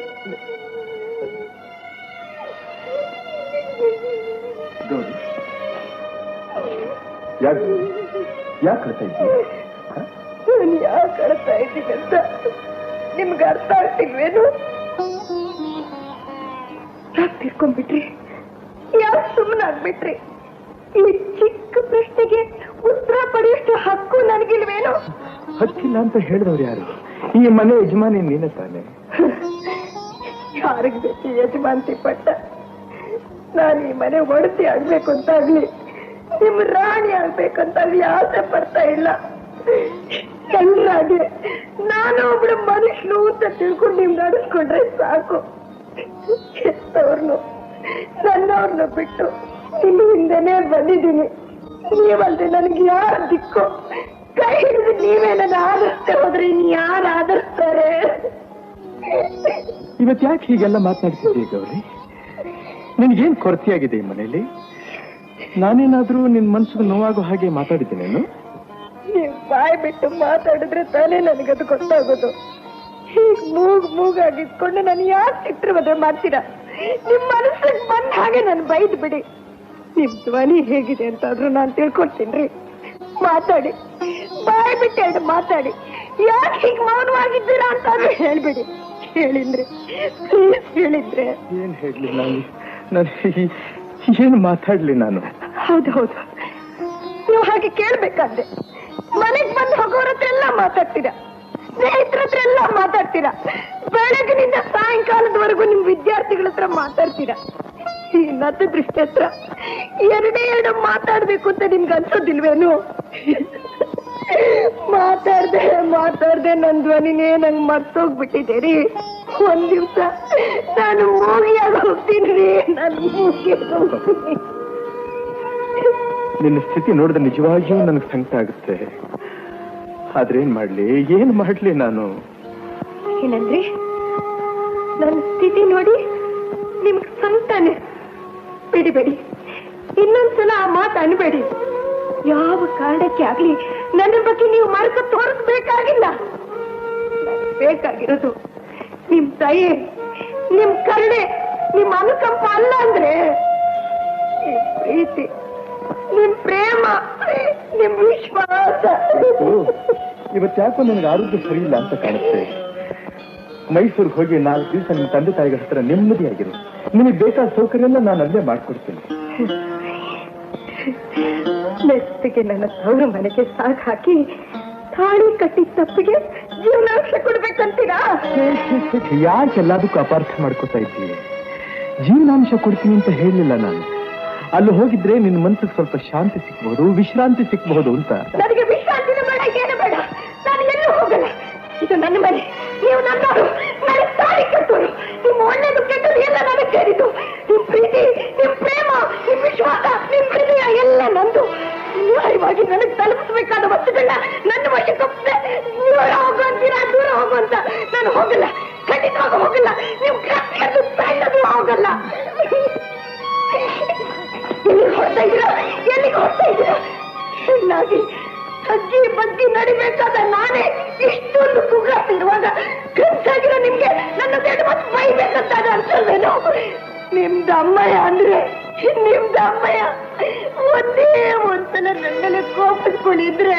ಗೌರಿ, ಯಾಕೆ ಕಳ್ತಾ ಇದ್ದೀಯ? ನಾನು ಯಾಕೆ ಅಳ್ತಾ ಇದ್ದೀನಿ ಅಂತ ನಿಮ್ಗೆ ಅರ್ಥ ಆಗ್ತಿಲ್ವೇನು? ಯಾಕೆ ತಿರ್ಕೊಂಡ್ಬಿಟ್ರಿ? ಯಾಕೆ ಸುಮ್ಮನಾಗ್ಬಿಟ್ರಿ? ಈ ಚಿಕ್ಕ ಪ್ರಶ್ನೆಗೆ ಉತ್ತರ ಪಡೆಯಷ್ಟು ಹಕ್ಕು ನನಗಿಲ್ವೇನು? ಹಕ್ಕಿಲ್ಲ ಅಂತ ಹೇಳಿದವ್ರು ಯಾರು? ಈ ಮನೆ ಯಜಮಾನಿ ನೀನೆ ತಾನೆ. ಯಾರಿಗೆ ಬೇಕು ಯಜಮಾನ್ತಿ ಪಟ್ಟ? ನಾನು ಈ ಮನೆ ಒಡತಿ ಆಗ್ಬೇಕು ಅಂತಾಗ್ಲಿ, ನಿಮ್ ರಾಣಿ ಆಗ್ಬೇಕಂತಾಗ್ಲಿ ಆಸೆ ಪಡ್ತಾ ಇಲ್ಲ. ಎಲ್ಲಾಗೆ ನಾನು ಒಬ್ಳು ಮನುಷ್ಯನು ಅಂತ ತಿಳ್ಕೊಂಡು ನೀವು ನಡೆಸ್ಕೊಂಡ್ರೆ ಸಾಕು. ಎಷ್ಟವ್ರನ್ನು ನನ್ನವ್ರನ್ನ ಬಿಟ್ಟು ನಿಮ್ಮ ಹಿಂದೆನೆ ಬಂದಿದ್ದೀನಿ. ನೀವಲ್ದೆ ನನಗೆ ಯಾರ ದಿಕ್ಕು? ಕೈ ಹಿಡಿದು ನೀವೇ ನನ್ನ ಆದರ್ಸ್ತೆ ಹೋದ್ರೆ ಇನ್ನು ಯಾರು ಆದರ್ಸ್ತಾರೆ? ಇವತ್ತು ಯಾಕೆ ಹೀಗೆಲ್ಲ ಮಾತನಾಡ್ತಿದ್ದೀಯ ಗೌರಿ? ನಿನ್ಗೇನ್ ಕೊರತೆಯಾಗಿದೆ ಈ ಮನೆಯಲ್ಲಿ? ನಾನೇನಾದ್ರೂ ನಿನ್ ಮನ್ಸಿಗೆ ನೋವಾಗೋ ಹಾಗೆ ಮಾತಾಡಿದ್ದೇನೇನು? ನೀವು ಬಾಯಿ ಬಿಟ್ಟು ಮಾತಾಡಿದ್ರೆ ತಾನೇ ನನಗದು ಗೊತ್ತಾಗೋದು. ಹೀಗ್ ಮೂಗಾಗಿಟ್ಕೊಂಡು ನಾನು ಯಾಕೆ ಚಿತ್ರ ಮದುವೆ ಮಾಡ್ತೀರಾ? ನಿಮ್ ಮನಸ್ಸಿಗೆ ಬಂದ ಹಾಗೆ ನಾನು ಬೈದ್ ಬಿಡಿ. ನಿಮ್ ಧ್ವನಿ ಹೇಗಿದೆ ಅಂತಾದ್ರೂ ನಾನು ತಿಳ್ಕೊಳ್ತೀನಿ. ಮಾತಾಡಿ, ಬಾಯಿ ಬಿಟ್ಟು ಎರಡು ಮಾತಾಡಿ. ಯಾಕೆ ಹೀಗ್ ಮೌನವಾಗಿದ್ದೀರಾ ಅಂತಾದ್ರೂ ಹೇಳ್ಬಿಡಿ. ಹೇಳಿದ್ರೆ ಪ್ಲೀಸ್ ಹೇಳಿದ್ರೆ. ಏನ್ ಹೇಳ್ಲಿ ನಾನು ಏನು ಮಾತಾಡ್ಲಿ ನಾನು? ಹೌದು, ನೀವು ಹಾಗೆ ಕೇಳ್ಬೇಕಾದ್ರೆ ಮನೆಗ್ ಬಂದು ಹೋಗೋರ ಹತ್ರ ಎಲ್ಲ ಮಾತಾಡ್ತೀರಾ, ಸ್ನೇಹಿತರ ಹತ್ರ ಎಲ್ಲ ಮಾತಾಡ್ತೀರಾ, ಬೆಳಗಿನಿಂದ ಸಾಯಂಕಾಲದವರೆಗೂ ನಿಮ್ ವಿದ್ಯಾರ್ಥಿಗಳ ಹತ್ರ ಮಾತಾಡ್ತೀರಾ. ಈ ನತ್ತ ದೃಷ್ಟಿ ಹತ್ರ ಎರಡು ಮಾತಾಡ್ಬೇಕು ಅಂತ ನಿಮ್ಗೆ ಅನ್ಸೋದಿಲ್ವೇನು? ಮಾತಾಡ್ದೆ ನನ್ ಧ್ವನಿನೇ ನಂಗೆ ಮರ್ತೋಗ್ಬಿಟ್ಟಿದ್ದೀರಿ. ಒಂದ್ ದಿವ್ಸ ನಾನು ಮೂಗಿಯಾಗ ಹೋಗ್ತೀನಿ ರೀ. ನಾನು ಮೂಗಿಯಾಗ ಹೋಗ್ತೀನಿ. ನಿನ್ನ ಸ್ಥಿತಿ ನೋಡಿದ್ರೆ ನಿಜವಾಗಿಯೂ ನನಗೆ ಸಂಕಟ ಆಗುತ್ತೆ. ಆದ್ರೆ ಏನ್ ಮಾಡ್ಲಿ ನಾನು? ಏನಂದ್ರಿ? ನನ್ನ ಸ್ಥಿತಿ ನೋಡಿ ನಿಮ್ಗೆ ಸಂಕಟನೆ? ಬಿಡಿ, ಇನ್ನೊಂದ್ಸಲ ಆ ಮಾತು ಅನ್ಬೇಡಿ. ಯಾವ ಕಾರಣಕ್ಕೆ ಆಗ್ಲಿ ನನ್ನ ಬಗ್ಗೆ ನೀವು ಮಾರ್ಗ ತೋರಿಸ್ಬೇಕಾಗಿಲ್ಲ. ಬೇಕಾಗಿರೋದು ನಿಮ್ ದಯೆ, ನಿಮ್ ಕರುಣೆ, ನಿಮ್ ಅನುಕಂಪ ಅಲ್ಲ ಅಂದ್ರೆ ನಿಮ್ ಪ್ರೀತಿ, ನಿಮ್ ಪ್ರೇಮ, ನಿಮ್ ವಿಶ್ವಾಸ. ಇವತ್ತು ಯಾಕೋ ನನಗೆ ಆರೋಗ್ಯ ಸರಿ ಇಲ್ಲ ಅಂತ ಕಾಣುತ್ತೆ. ಮೈಸೂರಿಗೆ ಹೋಗಿ 4 ದಿವಸ ನಿಮ್ಮ ತಂದೆ ತಾಯಿಗಳ ಹತ್ರ ನೆಮ್ಮದಿಯಾಗಿರು. ನಿಮಗೆ ಬೇಕಾದ ಸೌಕರ್ಯ ಎಲ್ಲ ನಾನು ಅಲ್ಲೇ ಮಾಡ್ಕೊಡ್ತೀನಿ. ನೆತ್ತಿಗೆ ನನ್ನ ತವರು ಮನೆಗೆ ಸಾಕ್ ಹಾಕಿ ತಾಳಿ ಕಟ್ಟಿ ತಪ್ಪಿಗೆ ಜೀವನಾಂಶ ಕೊಡ್ಬೇಕಂತೀರಾ? ಯಾಕೆಲ್ಲದಕ್ಕೂ ಅಪಾರ್ಥ ಮಾಡ್ಕೊತಾ ಇದ್ದೀವಿ? ಜೀವನಾಂಶ ಕೊಡ್ತೀನಿ ಅಂತ ಹೇಳಿಲ್ಲ ನಾನು. ಅಲ್ಲಿ ಹೋಗಿದ್ರೆ ನಿನ್ನ ಮನಸ್ಸಿಗೆ ಸ್ವಲ್ಪ ಶಾಂತಿ ಸಿಕ್ಬಹುದು, ವಿಶ್ರಾಂತಿ ಸಿಕ್ಬಹುದು ಅಂತ. ನನಗೆ ವಿಶ್ರಾಂತಿನ ಬೇಡ, ಏನು ಬೇಡ. ನಾನು ಎಲ್ಲೂ ಹೋಗಲ್ಲ. ಇದು ನನ್ನ ಮನೆ, ನೀವು ನನ್ನವರು, ನನಗೆ ತಾಳಿ ಕಟ್ಟೋರು. ನಿಮ್ಮ ಒಳ್ಳೇದು ಕೆಟ್ಟದ್ದು ಎಲ್ಲ ನನಗೆ ಸೇರಿದ್ದು. ನಿಮ್ ಪ್ರೀತಿ, ನಿಮ್ ಪ್ರೇಮ, ನಿಮ್ ವಿಶ್ವಾಸ, ನಿಮ್ ಹೃದಯ ಎಲ್ಲ ನಂದು. ನ್ಯಾಯವಾಗಿ ನನಗೆ ತಲುಪಿಸಬೇಕಾದ ವಸ್ತುಗಳನ್ನ ನನ್ನ ವಶಕ್ಕೊಪ್ಪದೆ ನೀವು ಹೋಗು ಅಂತೀರಾ, ದೂರ ಹೋಗು ಅಂತ. ನಾನು ಹೋಗಲ್ಲ, ಖಂಡಿತವಾಗ ಹೋಗಲ್ಲ. ನೀವು ಕಟ್ಟದು ಬೇಡದು ಹೋಗಲ್ಲ. ಎಲ್ಲಿಗೆ ಹೊಡ್ತಾ ಇದ್ದೀರಾ? ಚೆನ್ನಾಗಿ ಸಜ್ಜಿ ಬಗ್ಗಿ ನಡಿಬೇಕಾದ ನಾನೇ ಇಷ್ಟೊಂದು ಕೂಗಾಡ್ತಿರುವಾಗ ಕನ್ಸಾಗಿರೋ ನಿಮ್ಗೆ ನನ್ನ ದೇಡು ಮತ್ತೆ ಬೈಬೇಕಂತ ಅನ್ಸಲ್ವೇನೋ? ನಿಮ್ದು ಅಮ್ಮಯ್ಯ ಅಂದ್ರೆ ಒಂದೇ ಒಂದ್ಸಲ ನನ್ನ ಮೇಲೆ ಕೋಪಿಸ್ಕೊಂಡಿದ್ರೆ,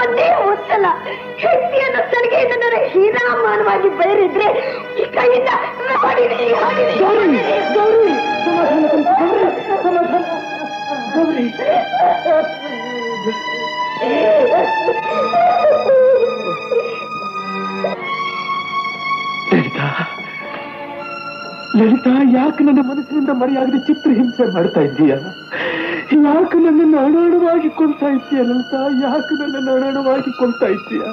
ಒಂದೇ ಒಂದ್ಸಲ ಹೆಂಡತಿಯನ್ನು ಸಲಿಗೆಯಿಂದ ನನ್ನ ಹೀನಾಮಾನವಾಗಿ ಬೈರಿದ್ರೆ ಈ ಕೈಯಿಂದ ಲಲಿತಾ, ಯಾಕೆ ನನ್ನ ಮನಸ್ಸಿನಿಂದ ಮರೆಯಾಗದೆ ಚಿತ್ರಹಿಂಸೆ ಮಾಡ್ತಾ ಇದ್ದೀಯ? ಯಾಕೆ ನನ್ನನ್ನು ಅಣಾಣವಾಗಿ ಕೊಳ್ತಾ ಇದ್ದೀಯ ಲಲಿತಾ? ಯಾಕೆ ನನ್ನನ್ನು ಅಣಾಣವಾಗಿ ಕೊಳ್ತಾ ಇದ್ದೀಯ?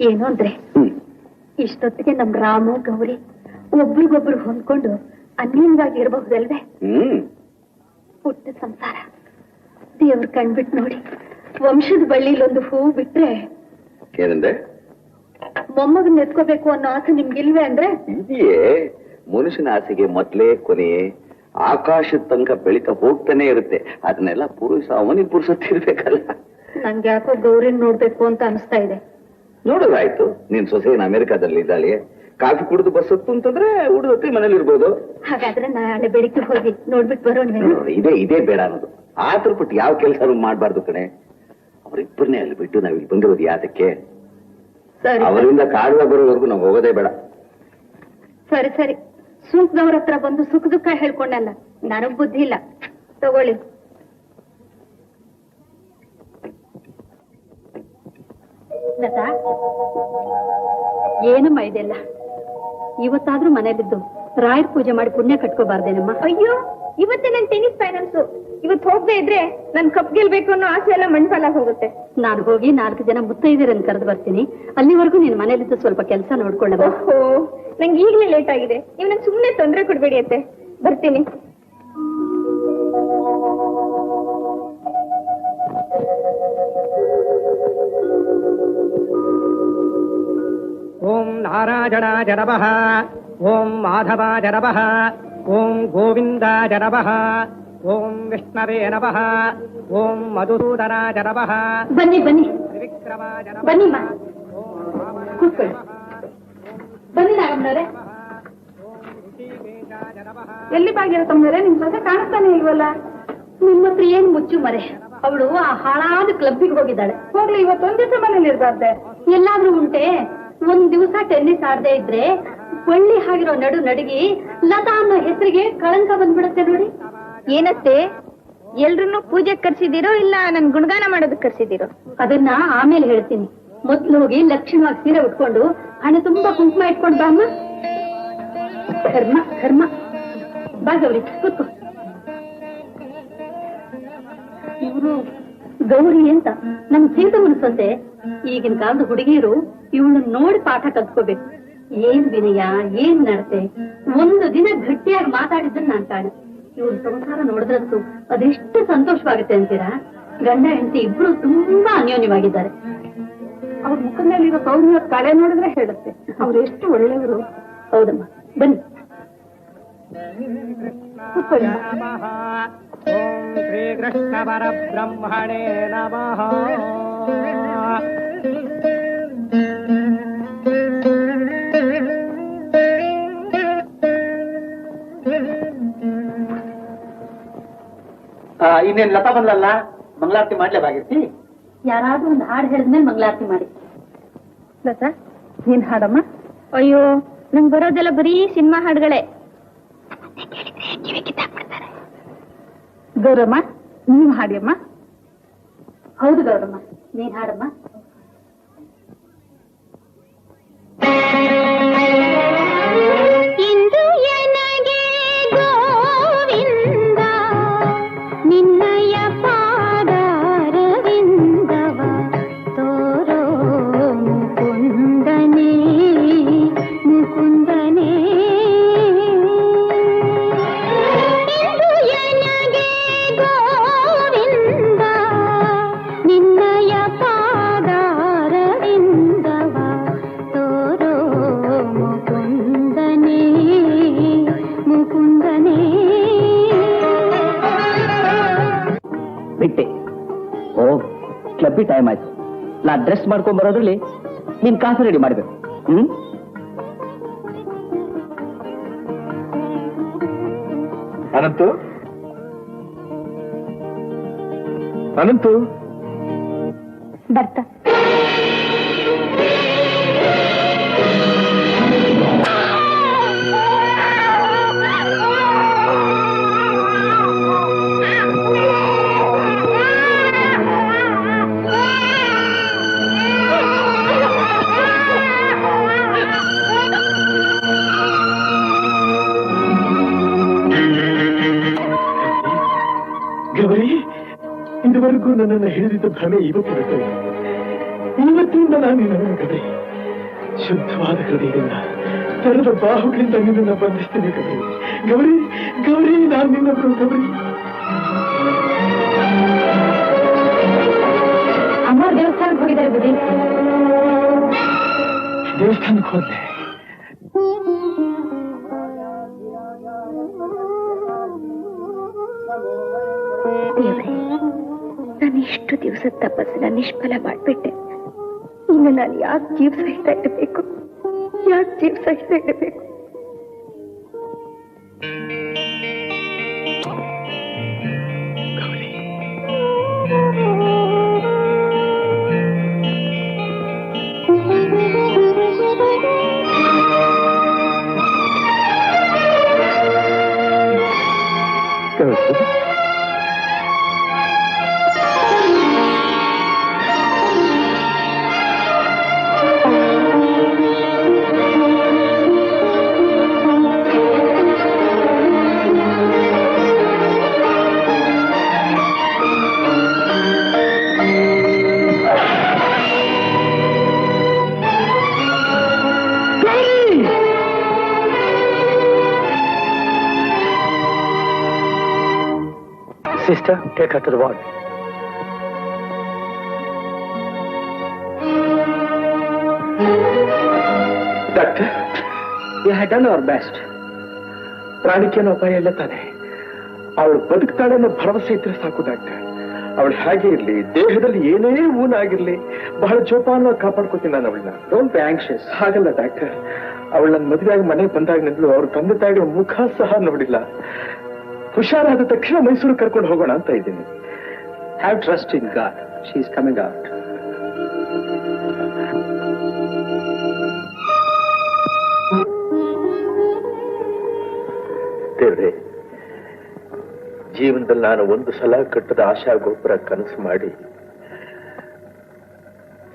ಏನು ಅಂದ್ರೆ ಇಷ್ಟೊತ್ತಿಗೆ ನಮ್ ರಾಮು ಗೌರಿ ಒಬ್ರಿಗೊಬ್ರು ಹೊಂದ್ಕೊಂಡು ಅನ್ಯಂಗಾಗಿ ಇರಬಹುದಲ್ವೇ? ಪುಟ್ಟ ಸಂಸಾರ ದೇವ್ರ ಕಣ್ಬಿಟ್ಟು ನೋಡಿ, ವಂಶದ ಬಳ್ಳಿಲೊಂದು ಹೂ ಬಿಟ್ರೆ ಏನಂದ್ರೆ ಮೊಮ್ಮಗನ್ ಎತ್ಕೋಬೇಕು ಅನ್ನೋ ಆಸೆ ನಿಮ್ಗಿಲ್ವೇ ಅಂದ್ರೆ? ಇದೆಯೇ ಮನುಷ್ಯನ ಆಸೆಗೆ ಮೊದಲೇ ಕೊನೆಯೇ ಆಕಾಶದ ತನಕ ಬೆಳಿತಾ ಹೋಗ್ತಾನೆ ಇರುತ್ತೆ. ಅದನ್ನೆಲ್ಲ ಅವನಿಗೆ ಪುರುಸತ್ತಿರ್ಬೇಕಲ್ಲ. ನಂಗೆ ಯಾಕೋ ಗೌರಿನ್ ನೋಡ್ಬೇಕು ಅಂತ ಅನಿಸ್ತಾ ಇದೆ. ನೋಡೋದಾಯ್ತು, ನೀನ್ ಸೊಸೆನ ಅಮೆರಿಕಾದಲ್ಲಿ ಇದ್ದಾಳೆ, ಕಾಫಿ ಕುಡಿದು ಬಸ್ಸತ್ತು ಅಂತಂದ್ರೆ ಹುಡುಗತ್ತಿ ಮನೇಲಿ ಇರ್ಬೋದು. ಹಾಗಾದ್ರೆ ನಾಳೆ ಬೆಳಿಗ್ಗೆ ಹೋಗಿ ನೋಡ್ಬಿಟ್ಟು ಬರೋಣ. ಇದೇ ಬೇಡ ಅನ್ನೋದು. ಆತರ ಪಟ್ಟು ಯಾವ ಕೆಲಸ ಮಾಡ್ಬಾರ್ದು ಕಣೆ. ಅವರಿಬ್ಬರನ್ನೇ ಅಲ್ಲಿ ಬಿಟ್ಟು ನಾವಿಲ್ಲಿ ಬಂದಿರೋದು ಯಾತಕ್ಕೆ? ಅವರಿಂದ ಕಾಡುವ ಬರೋವರೆಗೂ ನಾವು ಹೋಗೋದೇ ಬೇಡ. ಸರಿ, ಸೂಕ್ದವ್ರ ಹತ್ರ ಬಂದು ಸುಖ ದುಃಖ ಹೇಳ್ಕೊಂಡಲ್ಲ, ನನಗ್ ಬುದ್ಧಿ ಇಲ್ಲ. ತಗೊಳ್ಳಿ. ಲತಾ, ಏನಮ್ಮ ಇದೆಲ್ಲ? ಇವತ್ತಾದ್ರೂ ಮನೇಲಿದ್ದು ರಾಯರ್ ಪೂಜೆ ಮಾಡಿ ಪುಣ್ಯ ಕಟ್ಕೋಬಾರ್ದೇನಮ್ಮ? ಅಯ್ಯೋ, ಇವತ್ತೇ ನನ್ ಟೆನ್ನಿಸ್ ಫೈನಲ್ಸು. ಇವತ್ತು ಹೋಗದೆ ಇದ್ರೆ ನನ್ ಕಪ್ ಗೆಲ್ಬೇಕು ಅನ್ನೋ ಆಸೆ ಎಲ್ಲ ಮಣ್ಪಾಲ ಹೋಗುತ್ತೆ. ನಾನು ಹೋಗಿ 4 ಜನ ಮುತ್ತೈದೆಯರನ್ನು ಕರೆದು ಬರ್ತೀನಿ. ಅಲ್ಲಿವರೆಗೂ ನೀನ್ ಮನೇಲಿದ್ದು ಸ್ವಲ್ಪ ಕೆಲಸ ನೋಡ್ಕೊಳ್ಳ. ನಂಗೆ ಈಗಲೇ ಲೇಟ್ ಆಗಿದೆ. ನೀವು ನಂಗೆ ಸುಮ್ಮನೆ ತೊಂದರೆ ಕೊಡ್ಬೇಡಿ ಅತ್ತೆ. ಬರ್ತೀನಿ. ಓಂ ನಾರಾಯಣಾಯ ನಮಃ. ಓಂ ಮಾಧವಾಯ ನಮಃ. ಓಂ ಗೋವಿಂದಾಯ ನಮಃ, ಓಂ ವಿಷ್ಣವೇ ನಮಃ, ಓಂ ಮಧುಸೂದನಾಯ ನಮಃ, ಬನ್ನಿ ಬನ್ನಿ ತ್ರಿವಿಕ್ರಮಾಯ ನಮಃ. ಬನ್ನಿಮ್ಮ ಕೂತ್ಕೊಳ್ಳಿ. ಬನ್ನಿ ನಾಗಮ್ಮನವರೇ. ಎಲ್ಲಿ ಬಾಗಿರ ತಮ್ಮನವರೇ? ನಿಮ್ ಸೊಸೆ ಕಾಣಿಸ್ತಾನೆ ಇಲ್ವಲ್ಲ? ನಿಮ್ಮ ಹತ್ರ ಏನ್ ಮುಚ್ಚು ಮರೆ. ಅವಳು ಆ ಹಾಳಾದ ಕ್ಲಬ್ಬಿಗೆ ಹೋಗಿದ್ದಾಳೆ. ಹೋಗ್ಲಿ, ಇವತ್ತೊಂದ್ ದಿವಸ ಮನೇಲಿ ಇರ್ಬಾರ್ದೆ. ಎಲ್ಲಾದ್ರೂ ಉಂಟೆ? ಒಂದ್ ದಿವಸ ಟೆನ್ನಿಸ್ ಆಡದೆ ಇದ್ರೆ ಬಳ್ಳಿ ಆಗಿರೋ ನಡು ನಡುಗಿ ಲತಾ ಅನ್ನೋ ಹೆಸರಿಗೆ ಕಳಂಕ ಬಂದ್ಬಿಡುತ್ತೆ ನೋಡಿ. ಏನತ್ತೆ, ಎಲ್ರನ್ನೂ ಪೂಜೆ ಕರ್ಸಿದಿರೋ ಇಲ್ಲ ನನ್ ಗುಣಗಾನ ಮಾಡೋದಕ್ಕೆ ಕರ್ಸಿದಿರೋ? ಅದನ್ನ ಆಮೇಲೆ ಹೇಳ್ತೀನಿ. ಮೊದ್ಲು ಹೋಗಿ ಲಕ್ಷಣವಾಗಿ ಸೀರೆ ಉಟ್ಕೊಂಡು ಹಣೆ ತುಂಬಾ ಕುಂಕುಮ ಇಟ್ಕೊಂಡು ಬಾ ಅಮ್ಮ. ಕರ್ಮ ಕರ್ಮ. ಬಾ ಗೌರಿ, ಕೂತ್ಕೋ. ಇವರು ಗೌರಿ ಅಂತ ನಮ್ ಸೀತಮ್ಮನ ಸೊಸೆ. ಈಗಿನ ಕಾಲದ ಹುಡುಗಿಯರು ಇವಳನ್ನ ನೋಡಿ ಪಾಠ ಕಲ್ತ್ಕೋಬೇಕು. ಏನ್ ವಿನಯ, ಏನ್ ನಡತೆ. ಒಂದು ದಿನ ಗಟ್ಟಿಯಾಗಿ ಮಾತಾಡಿದ್ದನ್ನ ನಾನ್ ಕಾಣೆ. ಇವ್ರ ಸಂಸಾರ ನೋಡಿದ್ರಂತೂ ಅದೆಷ್ಟು ಸಂತೋಷವಾಗುತ್ತೆ ಅಂತೀರಾ? ಗಂಡ ಹೆಂಡತಿ ಇಬ್ರು ತುಂಬಾ ಅನ್ಯೋನ್ಯವಾಗಿದ್ದಾರೆ. ಅವ್ರ ಮುಖದ ಮೇಲಿರೋ ಸೌಮ್ಯ ಕಳೆ ನೋಡಿದ್ರೆ ಹೇಳುತ್ತೆ ಅವ್ರು ಎಷ್ಟು ಒಳ್ಳೆಯವರು. ಹೌದಮ್ಮ, ಬನ್ನಿ ಕೂತ್ಕೊಳ್ಳಿ. ಓಂ ಶ್ರೀ ಕೃಷ್ಣ ಪರಬ್ರಹ್ಮಣೇ ನಮಃ. ಇನ್ನೇನ್ ಲತಾ ಬಂದ್ಲಲ್ಲ, ಮಂಗಳಾರತಿ ಮಾಡ್ಲೇಬಾಗಿರ್ತಿ. ಯಾರಾದ್ರೂ ಒಂದು ಹಾಡು ಹೇಳಿದ್ಮೇಲೆ ಮಂಗಳಾರತಿ ಮಾಡಿ. ಲತಾ, ನೀನ್ ಹಾಡಮ್ಮ. ಅಯ್ಯೋ ನಂಗ್ ಬರೋದೆಲ್ಲ ಬರೀ ಸಿನಿಮಾ ಹಾಡುಗಳೇ. ಗೌರಮ್ಮ, ನೀವ್ ಹಾಡಿಯಮ್ಮ. ಹೌದು ಗೌರಮ್ಮ, ನೀನ್ ಹಾಡಮ್ಮ. ಇಂದು ಎನಗೆ ಗೋವಿಂದ ನಿನ್ನಯ ಪಾದಾರವಿಂದವ ತೋರೋ ಮುಕುಂದನೇ ಮುಕುಂದನೇ. ಇಂದು ಎನಗೆ ಗೋವಿಂದ ನಿನ್ನಯ ಪಾದಾರವಿಂದವ ತೋರೋ ಮುಕುಂದನೇ ಮುಕುಂದನೇ. ಬಿಟ್ಟೆ. ಓ, ಕ್ಲಬ್ಬಿ ಟೈಮ್ ಆಯ್ತು. ನಾ ಡ್ರೆಸ್ ಮಾಡ್ಕೊಂಡ್ ಬರೋದ್ರಲ್ಲಿ ನೀನ್ ಕಾಫಿ ರೆಡಿ ಮಾಡ್ಬೇಕು. ಅನಂತು, ಅನಂತು, ಬರ್ತಾ ಗೌರಿ, ಇದುವರೆಗೂ ನನ್ನನ್ನು ಹಿಡಿದಿದ್ದ ಭ್ರಮೆ ಇವತ್ತು ಬಿಟ್ಟು ಇವತ್ತಿನಿಂದ ನಾನು ನಿನ್ನ ಕತೆ ಶುದ್ಧವಾದ ಹೃದಯದಿಂದ ತೆರೆದ ಬಾಹುಗಳಿಂದ ನಿನ್ನನ್ನು ಬಂಧಿಸ್ತೇನೆ ಕತೆ. ಗೌರಿ, ಗೌರಿ, ನಾನು ನಿನ್ನೊಬ್ರು ಗೌರಿ. ಅಮ್ಮ ದೇವಸ್ಥಾನಕ್ಕೆ ಹೋಗಿದ್ದಾರೆ ಬಿಡಿ. ದೇವಸ್ಥಾನಕ್ಕೆ ಹೋದ್ಲೆ. ದೇವರೇ, ನಾನು ಇಷ್ಟು ದಿವಸದ ತಪಸ್ಸನ್ನ ನಿಷ್ಫಲ ಮಾಡ್ಬಿಟ್ಟೆ. ಇನ್ನು ನಾನು ಯಾಕೆ ಜೀವ ಸಹಿತ ಇಡಬೇಕು? ಯಾಕೆ ಜೀವ ಸಹಿತ ಇಡಬೇಕು? Sister, take her to the ward. Doctor, we had done our best. ಪ್ರಾಣಿಕೇನೋ ಅಪಾಯ ಇಲ್ಲ ತಾನೆ. ಅವಳು ಬದುಕ್ತಾಳೆ ಅನ್ನೋ ಭರವಸೆ ಇದ್ರೆ ಸಾಕು ಡಾಕ್ಟರ್. ಅವಳು ಹಾಗೆ ಇರ್ಲಿ, ದೇಹದಲ್ಲಿ ಏನೇ ಊನಾಗಿರ್ಲಿ, ಬಹಳ ಜೋಪಾನವಾಗಿ ಕಾಪಾಡ್ಕೊತೀನಿ ನಾನು ಅವಳನ್ನ. Don't be anxious. ಹಾಗಲ್ಲ ಡಾಕ್ಟರ್, ಅವಳು ನನ್ನ ಮದುವೆಯಾಗಿ ಮನೆಗೆ ಬಂದಾಗಿನಿಂದಲೂ ಅವ್ರ ತಂದೆ ತಾಯಿಗಳ ಮುಖ ಸಹ ನೋಡಿಲ್ಲ. ಹುಷಾರಾದ ತಕ್ಷಣ ಮೈಸೂರು ಕರ್ಕೊಂಡು ಹೋಗೋಣ ಅಂತ ಇದ್ದೀನಿ. Have trust in god, she is coming out. ದೇವ್ರೆ, ಜೀವನದಲ್ಲಿ ನಾನು ಒಂದು ಸಲ ಕಟ್ಟದ ಆಶಾ ಗೋಪುರ ಕನಸು ಮಾಡಿ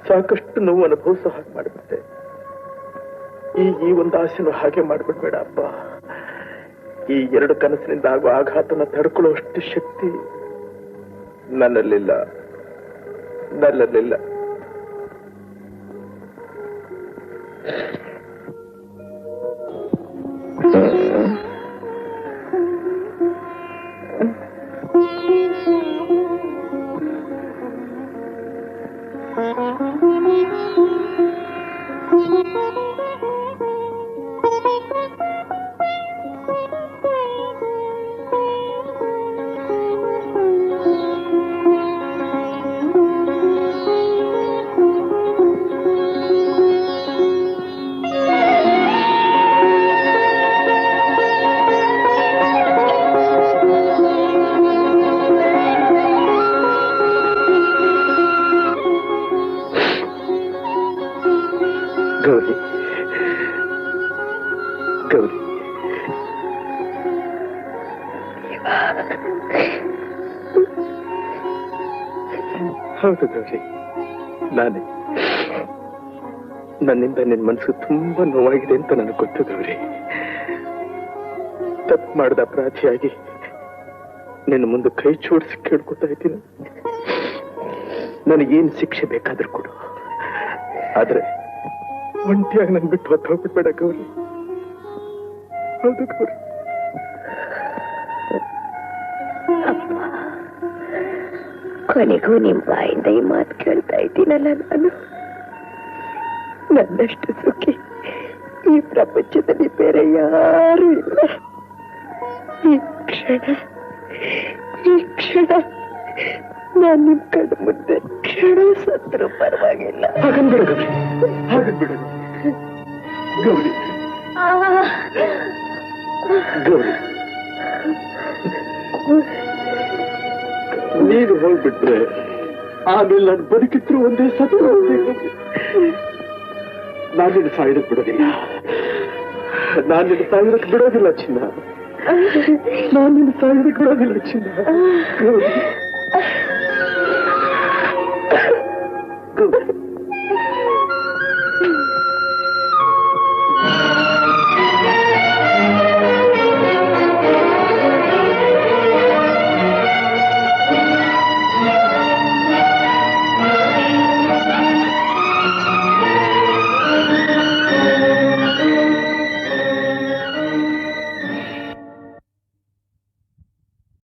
ಸಾಕಷ್ಟು ನೋವು ಅನುಭವಿಸೋ ಹಾಗೆ ಮಾಡಿಬಿಟ್ಟೆ. ಈ ಒಂದು ಆಸೆನೂ ಹಾಗೆ ಮಾಡಿಬಿಡ್ಬೇಡ ಅಪ್ಪ. ಈ 2 ಕನಸಿನಿಂದ ಆಗುವ ಆಘಾತನ ತಡ್ಕೊಳ್ಳುವಷ್ಟು ಶಕ್ತಿ ನನ್ನಲ್ಲಿಲ್ಲ. ಗೌರಿ, ಗೌರಿ, ಹೌದು ಗೌರಿ, ನಾನೇ. ನನ್ನಿಂದ ನಿನ್ನ ಮನಸ್ಸು ತುಂಬಾ ನೋವಾಗಿದೆ ಅಂತ ನನಗೆ ಗೊತ್ತು ಗೌರಿ. ತಪ್ಪು ಮಾಡಿದ ಅಪರಾಧಿಯಾಗಿ ನಿನ್ನ ಮುಂದೆ ಕೈ ಜೋಡಿಸಿ ಕೇಳ್ಕೊತಾ ಇದ್ದೀನಿ. ನನಗೇನು ಶಿಕ್ಷೆ ಬೇಕಾದ್ರೂ ಕೊಡು, ಆದ್ರೆ ಒಂಟಿಯಾಗಿ ನನ್ ಬಿಟ್ಟು ಹೊತ್ತು ಹೋಗ್ಬಿಡ್ಬೇಡ ಗೌರಿ. ಹೌದು ಗೌರಿ. ಕೊನೆಗೂ ನಿಮ್ ಬಾಯಿಂದ ಈ ಮಾತು ಕೇಳ್ತಾ ಇದ್ದೀನಲ್ಲ ನಾನು. ನನ್ನಷ್ಟು ಸುಖಿ ಈ ಪ್ರಪಂಚದಲ್ಲಿ ಬೇರೆ ಯಾರೂ ಇಲ್ಲ. ಈ ಕ್ಷಣ ನಾನು ನಿಮ್ ಕಣ್ಣು ಮುಂದೆ ಕ್ಷಣ ಸತ್ರು ಪರವಾಗಿಲ್ಲ. ಹಾಗನ್ಬಿಡ ಗೌರಿ, ಹಾಗನ್ಬಿಡ ಗೌರಿ. ಗೌರಿ, ನೀನು ಹೋಗ್ಬಿಟ್ರೆ ಆಮೇಲೆ ನಾನು ಬದುಕಿದ್ರು ಒಂದೇ ಸತ್ತು ಒಂದೇ. ನಾನು ನಿನ್ನ ಸಾಯೋದಕ್ಕೆ ಬಿಡೋದಿಲ್ಲ. ನಾನು ನಿನ್ನ ಸಾಯೋದಕ್ಕೆ ಬಿಡೋದಿಲ್ಲ ಚಿನ್ನ. ನಾನು ನಿನ್ನ ಸಾಯೋದಕ್ಕೆ ಬಿಡೋದಿಲ್ಲ ಚಿನ್ನ.